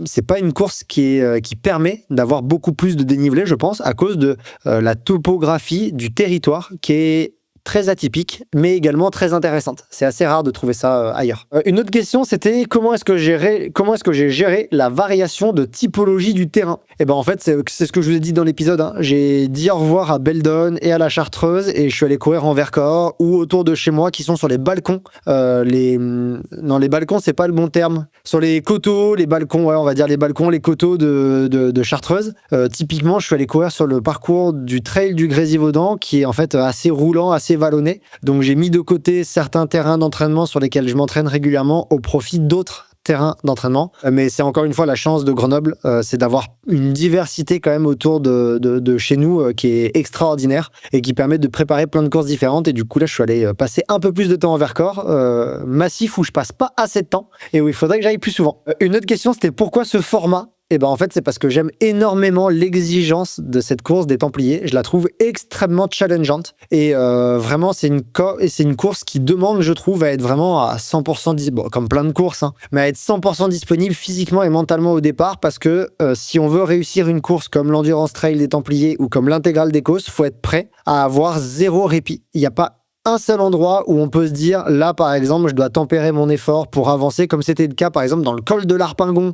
c'est pas une course qui permet d'avoir beaucoup plus de dénivelé, je pense, à cause de la topographie du territoire qui est très atypique, mais également très intéressante. C'est assez rare de trouver ça ailleurs. Une autre question, c'était comment est-ce que j'ai géré la variation de typologie du terrain? Et ben en fait, c'est ce que je vous ai dit dans l'épisode. J'ai dit au revoir à Beldon et à la Chartreuse et je suis allé courir en Vercors ou autour de chez moi qui sont sur les balcons. Les balcons, c'est pas le bon terme. Sur les coteaux, les balcons, ouais, on va dire les balcons, les coteaux de Chartreuse. Typiquement, je suis allé courir sur le parcours du trail du Grésivaudan qui est en fait assez roulant, assez vallonné. Donc j'ai mis de côté certains terrains d'entraînement sur lesquels je m'entraîne régulièrement au profit d'autres terrains d'entraînement. Mais c'est encore une fois la chance de Grenoble, c'est d'avoir une diversité quand même autour de chez nous qui est extraordinaire et qui permet de préparer plein de courses différentes. Et du coup là, je suis allé passer un peu plus de temps en Vercors, massif où je passe pas assez de temps et où il faudrait que j'aille plus souvent. Une autre question, c'était pourquoi ce format? Et ben en fait, c'est parce que j'aime énormément l'exigence de cette course des Templiers. Je la trouve extrêmement challengeante. Et vraiment, c'est une course qui demande, je trouve, à être vraiment à 100% disponible, comme plein de courses, mais à être 100% disponible physiquement et mentalement au départ. Parce que si on veut réussir une course comme l'Endurance Trail des Templiers ou comme l'intégrale des Causses, il faut être prêt à avoir zéro répit. Il n'y a pas un seul endroit où on peut se dire, là, par exemple, je dois tempérer mon effort pour avancer, comme c'était le cas, par exemple, dans le col de l'Arpingon,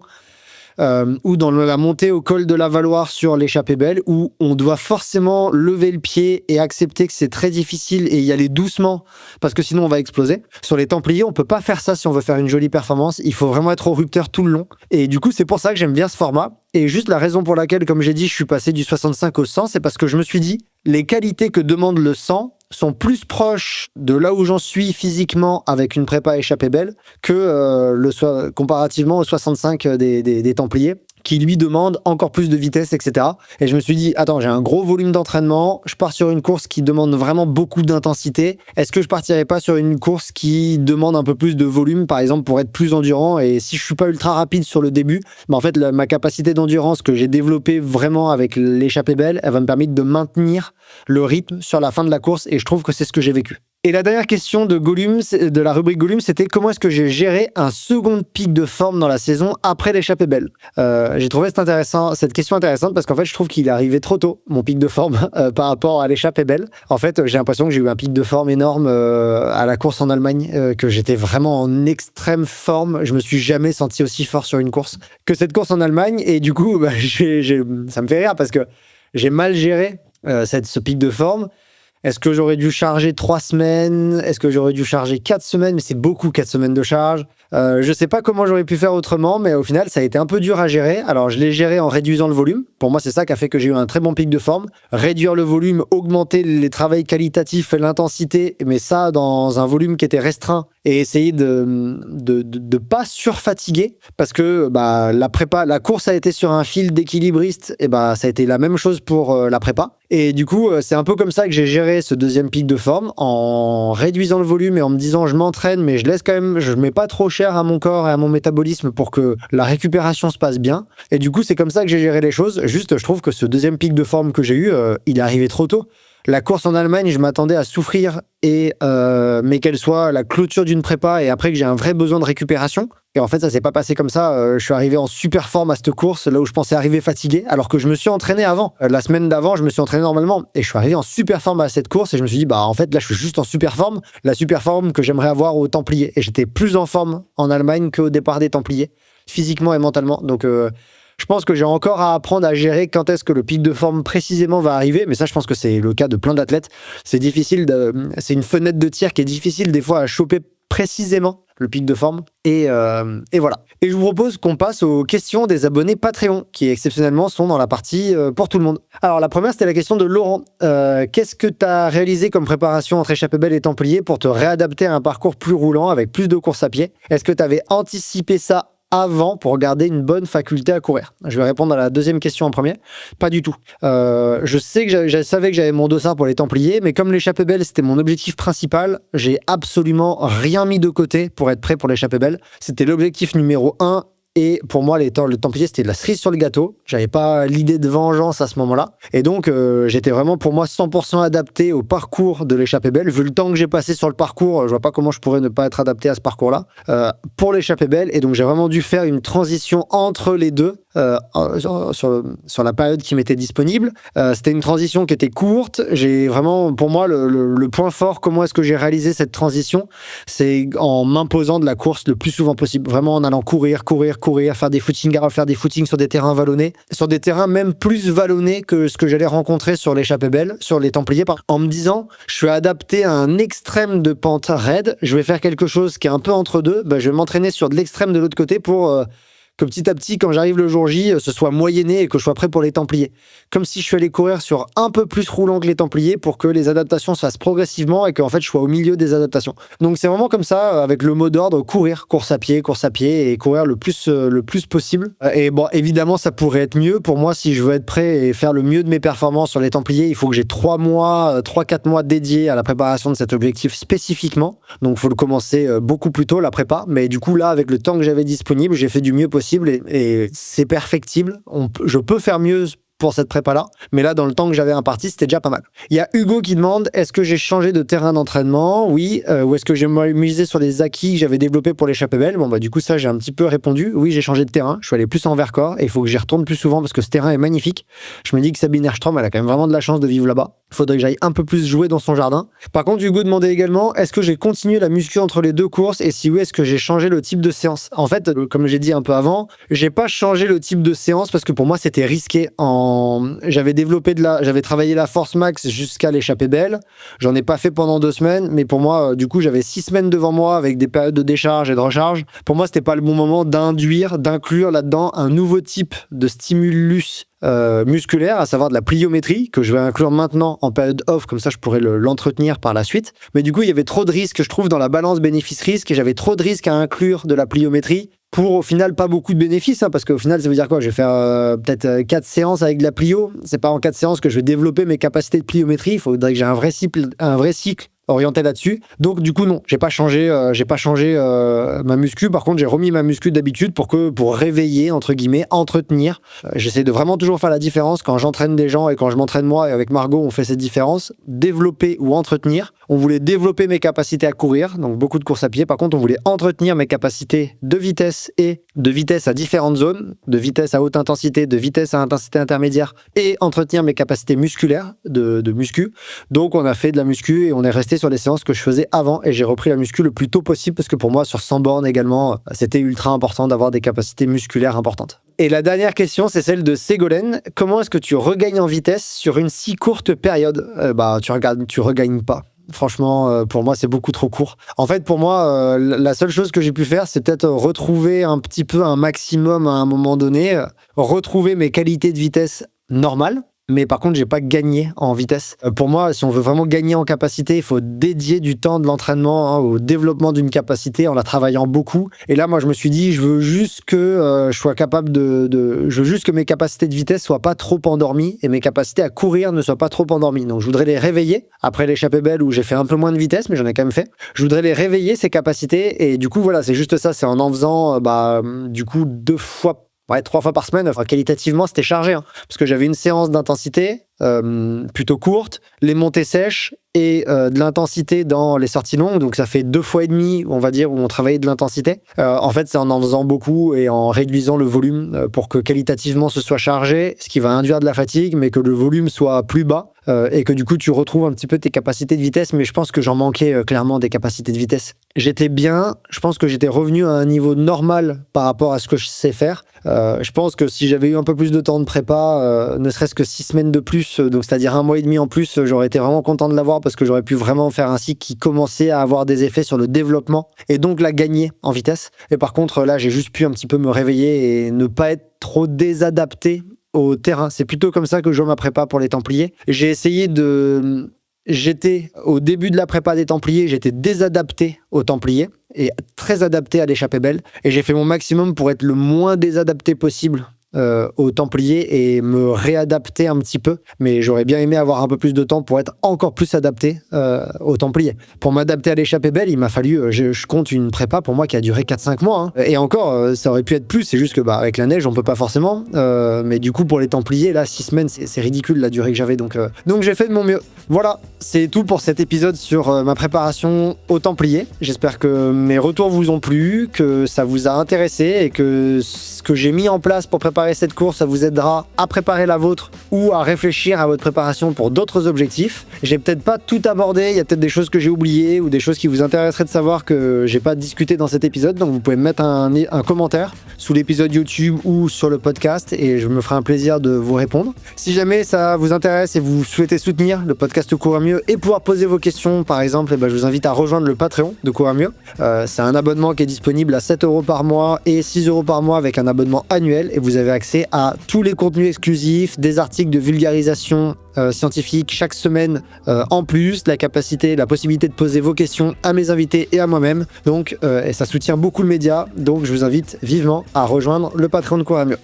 ou dans la montée au col de la Valoire sur l'échappée belle, où on doit forcément lever le pied et accepter que c'est très difficile et y aller doucement, parce que sinon on va exploser. Sur les Templiers, on peut pas faire ça si on veut faire une jolie performance. Il faut vraiment être au rupteur tout le long. Et du coup, c'est pour ça que j'aime bien ce format. Et juste la raison pour laquelle, comme j'ai dit, je suis passé du 65 au 100, c'est parce que je me suis dit, les qualités que demande le 100 sont plus proches de là où j'en suis physiquement avec une prépa échappée belle que comparativement au 65 des Templiers, qui lui demande encore plus de vitesse, etc. Et je me suis dit, attends, j'ai un gros volume d'entraînement, je pars sur une course qui demande vraiment beaucoup d'intensité. Est-ce que je partirais pas sur une course qui demande un peu plus de volume, par exemple, pour être plus endurant? Et si je suis pas ultra rapide sur le début, en fait, ma capacité d'endurance que j'ai développée vraiment avec l'échappée belle, elle va me permettre de maintenir le rythme sur la fin de la course, et je trouve que c'est ce que j'ai vécu. Et la dernière question de Gollum, de la rubrique Gollum, c'était comment est-ce que j'ai géré un second pic de forme dans la saison après l'échappée belle? J'ai trouvé cette question intéressante parce qu'en fait, je trouve qu'il est arrivé trop tôt, mon pic de forme, par rapport à l'échappée belle. En fait, j'ai l'impression que j'ai eu un pic de forme énorme à la course en Allemagne, que j'étais vraiment en extrême forme. Je me suis jamais senti aussi fort sur une course que cette course en Allemagne. Et du coup, ça me fait rire parce que j'ai mal géré ce pic de forme. Est-ce que j'aurais dû charger 3 semaines? Est-ce que j'aurais dû charger 4 semaines? Mais c'est beaucoup 4 semaines de charge. Je sais pas comment j'aurais pu faire autrement, mais au final, ça a été un peu dur à gérer. Alors, je l'ai géré en réduisant le volume. Pour moi, c'est ça qui a fait que j'ai eu un très bon pic de forme. Réduire le volume, augmenter les travails qualitatifs et l'intensité, mais ça dans un volume qui était restreint et essayer de pas surfatiguer parce que la course a été sur un fil d'équilibriste et ça a été la même chose pour la prépa. Et du coup, c'est un peu comme ça que j'ai géré ce deuxième pic de forme en réduisant le volume et en me disant je m'entraîne, mais je mets pas trop cher à mon corps et à mon métabolisme pour que la récupération se passe bien. Et du coup, c'est comme ça que j'ai géré les choses. Juste, je trouve que ce deuxième pic de forme que j'ai eu, il est arrivé trop tôt. La course en Allemagne, je m'attendais à souffrir mais qu'elle soit la clôture d'une prépa et après que j'ai un vrai besoin de récupération. Et en fait, ça s'est pas passé comme ça. Je suis arrivé en super forme à cette course, là où je pensais arriver fatigué, alors que je me suis entraîné avant. La semaine d'avant, je me suis entraîné normalement. Et je suis arrivé en super forme à cette course et je me suis dit, en fait, là, je suis juste en super forme. La super forme que j'aimerais avoir aux Templiers. Et j'étais plus en forme en Allemagne qu'au départ des Templiers, physiquement et mentalement. Donc, je pense que j'ai encore à apprendre à gérer quand est-ce que le pic de forme précisément va arriver. Mais ça, je pense que c'est le cas de plein d'athlètes. C'est difficile, c'est une fenêtre de tir qui est difficile des fois à choper précisément le pic de forme. Et voilà. Et je vous propose qu'on passe aux questions des abonnés Patreon, qui exceptionnellement sont dans la partie pour tout le monde. Alors la première, c'était la question de Laurent. Qu'est-ce que tu as réalisé comme préparation entre Échappée Belle et Templiers pour te réadapter à un parcours plus roulant avec plus de courses à pied? Est-ce que tu avais anticipé ça avant pour garder une bonne faculté à courir? Je vais répondre à la deuxième question en premier. Pas du tout. Je sais que je savais que j'avais mon dossard pour les Templiers, mais comme l'Échappée Belle, c'était mon objectif principal, j'ai absolument rien mis de côté pour être prêt pour l'Échappée Belle. C'était l'objectif numéro 1. Et pour moi, le Templier, c'était de la cerise sur le gâteau. J'avais pas l'idée de vengeance à ce moment-là. Et donc, j'étais vraiment, pour moi, 100% adapté au parcours de l'Échappée Belle. Vu le temps que j'ai passé sur le parcours, je vois pas comment je pourrais ne pas être adapté à ce parcours-là pour l'Échappée Belle. Et donc, j'ai vraiment dû faire une transition entre les deux sur la période qui m'était disponible. C'était une transition qui était courte. J'ai vraiment, pour moi, le point fort, comment est-ce que j'ai réalisé cette transition, c'est en m'imposant de la course le plus souvent possible. Vraiment en allant courir, faire des footings sur des terrains vallonnés, sur des terrains même plus vallonnés que ce que j'allais rencontrer sur l'Échappée Belle, sur les Templiers, en me disant, je suis adapté à un extrême de pente raide, je vais faire quelque chose qui est un peu entre deux, je vais m'entraîner sur de l'extrême de l'autre côté pour que petit à petit, quand j'arrive le jour J, ce soit moyenné et que je sois prêt pour les Templiers. Comme si je suis allé courir sur un peu plus roulant que les Templiers pour que les adaptations se fassent progressivement et qu'en fait, je sois au milieu des adaptations. Donc, c'est vraiment comme ça, avec le mot d'ordre, course à pied et courir le plus possible. Et bon, évidemment, ça pourrait être mieux. Pour moi, si je veux être prêt et faire le mieux de mes performances sur les Templiers, il faut que j'ai 3-4 mois dédiés à la préparation de cet objectif spécifiquement. Donc, il faut le commencer beaucoup plus tôt, la prépa. Mais du coup, là, avec le temps que j'avais disponible, j'ai fait du mieux possible. Et c'est perfectible. Je peux faire mieux pour cette prépa-là, mais là, dans le temps que j'avais imparti, c'était déjà pas mal. Il y a Hugo qui demande, est-ce que j'ai changé de terrain d'entraînement? Oui. Ou est-ce que j'ai misé sur les acquis que j'avais développés pour l'Échappée Belle? Bon, du coup, ça, j'ai un petit peu répondu. Oui, j'ai changé de terrain. Je suis allé plus en Vercors et il faut que j'y retourne plus souvent parce que ce terrain est magnifique. Je me dis que Sabine Erstrom, elle a quand même vraiment de la chance de vivre là-bas. Il faudrait que j'aille un peu plus jouer dans son jardin. Par contre, Hugo demandait également, est-ce que j'ai continué la muscu entre les deux courses? Et si oui, est-ce que j'ai changé le type de séance? En fait, comme j'ai dit un peu avant, j'ai pas changé le type de séance parce que pour moi, c'était risqué. J'avais travaillé la force max jusqu'à l'Échappée Belle. J'en ai pas fait pendant 2 semaines, mais pour moi, du coup, j'avais 6 semaines devant moi avec des périodes de décharge et de recharge. Pour moi, c'était pas le bon moment d'inclure là-dedans un nouveau type de stimulus musculaire, à savoir de la pliométrie, que je vais inclure maintenant en période off, comme ça je pourrais l'entretenir par la suite. Mais du coup, il y avait trop de risques, je trouve, dans la balance bénéfice-risque, et j'avais trop de risques à inclure de la pliométrie pour au final pas beaucoup de bénéfices, parce qu'au final ça veut dire quoi? Je vais faire peut-être 4 séances avec de la plio. C'est pas en 4 séances que je vais développer mes capacités de pliométrie. Il faudrait que j'ai un vrai cycle orienté là-dessus. Donc du coup non, j'ai pas changé ma muscu. Par contre, j'ai remis ma muscu d'habitude pour réveiller, entre guillemets, entretenir. J'essaie de vraiment toujours faire la différence quand j'entraîne des gens et quand je m'entraîne moi, et avec Margot on fait cette différence, développer ou entretenir. On voulait développer mes capacités à courir, donc beaucoup de courses à pied. Par contre, on voulait entretenir mes capacités de vitesse et de vitesse à différentes zones, de vitesse à haute intensité, de vitesse à intensité intermédiaire, et entretenir mes capacités musculaires de muscu. Donc on a fait de la muscu et on est resté apprécié sur les séances que je faisais avant et j'ai repris la muscu le plus tôt possible parce que pour moi, sur 100 bornes également, c'était ultra important d'avoir des capacités musculaires importantes. Et la dernière question, c'est celle de Ségolène. Comment est-ce que tu regagnes en vitesse sur une si courte période ? Tu regagnes pas. Franchement, pour moi, c'est beaucoup trop court. En fait, pour moi, la seule chose que j'ai pu faire, c'est peut-être retrouver un petit peu un maximum à un moment donné, retrouver mes qualités de vitesse normales. Mais par contre, j'ai pas gagné en vitesse. Pour moi, si on veut vraiment gagner en capacité, il faut dédier du temps de l'entraînement au développement d'une capacité en la travaillant beaucoup. Et là, moi, je me suis dit, je veux juste que je sois capable je veux juste que mes capacités de vitesse soient pas trop endormies et mes capacités à courir ne soient pas trop endormies. Donc, je voudrais les réveiller après l'échappée belle où j'ai fait un peu moins de vitesse, mais j'en ai quand même fait. Je voudrais les réveiller, ces capacités. Et du coup, voilà, c'est juste ça. C'est en faisant, du coup, 3 fois par semaine. Enfin, qualitativement, c'était chargé, parce que j'avais une séance d'intensité plutôt courte, les montées sèches et de l'intensité dans les sorties longues. Donc, ça fait 2 fois et demi, on va dire, où on travaillait de l'intensité. En fait, c'est en faisant beaucoup et en réduisant le volume pour que qualitativement ce soit chargé, ce qui va induire de la fatigue, mais que le volume soit plus bas et que du coup, tu retrouves un petit peu tes capacités de vitesse. Mais je pense que j'en manquais clairement des capacités de vitesse. J'étais bien, je pense que j'étais revenu à un niveau normal par rapport à ce que je sais faire. Je pense que si j'avais eu un peu plus de temps de prépa, ne serait-ce que 6 semaines de plus, donc c'est-à-dire 1 mois et demi en plus, j'aurais été vraiment content de l'avoir parce que j'aurais pu vraiment faire un cycle qui commençait à avoir des effets sur le développement et donc la gagner en vitesse. Et par contre, là, j'ai juste pu un petit peu me réveiller et ne pas être trop désadapté au terrain. C'est plutôt comme ça que je vois ma prépa pour les Templiers. J'étais au début de la prépa des Templiers, j'étais désadapté aux Templiers et très adapté à l'échappée belle. Et j'ai fait mon maximum pour être le moins désadapté possible aux Templiers et me réadapter un petit peu. Mais j'aurais bien aimé avoir un peu plus de temps pour être encore plus adapté aux Templiers. Pour m'adapter à l'échappée belle, il m'a fallu, je compte une prépa pour moi qui a duré 4-5 mois. Et encore, ça aurait pu être plus, c'est juste que avec la neige, on peut pas forcément. Mais du coup, pour les Templiers, là, 6 semaines, c'est ridicule la durée que j'avais. Donc j'ai fait de mon mieux. Voilà, c'est tout pour cet épisode sur ma préparation aux Templiers. J'espère que mes retours vous ont plu, que ça vous a intéressé et que ce que j'ai mis en place pour préparer cette course, ça vous aidera à préparer la vôtre ou à réfléchir à votre préparation pour d'autres objectifs. J'ai peut-être pas tout abordé, il y a peut-être des choses que j'ai oubliées ou des choses qui vous intéresseraient de savoir que j'ai pas discuté dans cet épisode, donc vous pouvez me mettre un commentaire sous l'épisode YouTube ou sur le podcast et je me ferai un plaisir de vous répondre. Si jamais ça vous intéresse et vous souhaitez soutenir le podcast Courir Mieux et pouvoir poser vos questions par exemple, je vous invite à rejoindre le Patreon de Courir Mieux. C'est un abonnement qui est disponible à 7 € par mois et 6 € par mois avec un abonnement annuel et vous avez accès à tous les contenus exclusifs, des articles de vulgarisation scientifique chaque semaine en plus, la possibilité de poser vos questions à mes invités et à moi-même. Donc, et ça soutient beaucoup le média. Donc, je vous invite vivement à rejoindre le Patreon de Courir Mieux.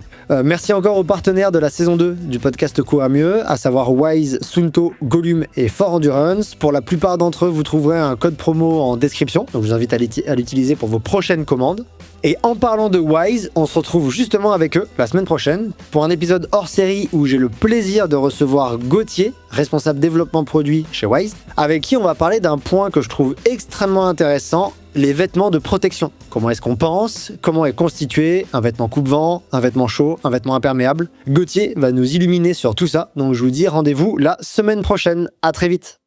Merci encore aux partenaires de la saison 2 du podcast Courir Mieux, à savoir Wise, Suunto, Gollum et Fort Endurance. Pour la plupart d'entre eux, vous trouverez un code promo en description. Donc, je vous invite à l'utiliser pour vos prochaines commandes. Et en parlant de Wise, on se retrouve justement avec eux la semaine prochaine pour un épisode hors série où j'ai le plaisir de recevoir Gauthier, responsable développement produit chez Wise, avec qui on va parler d'un point que je trouve extrêmement intéressant, les vêtements de protection. Comment est-ce qu'on pense ? Comment est constitué un vêtement coupe-vent, un vêtement chaud, un vêtement imperméable ? Gauthier va nous illuminer sur tout ça, donc je vous dis rendez-vous la semaine prochaine. À très vite.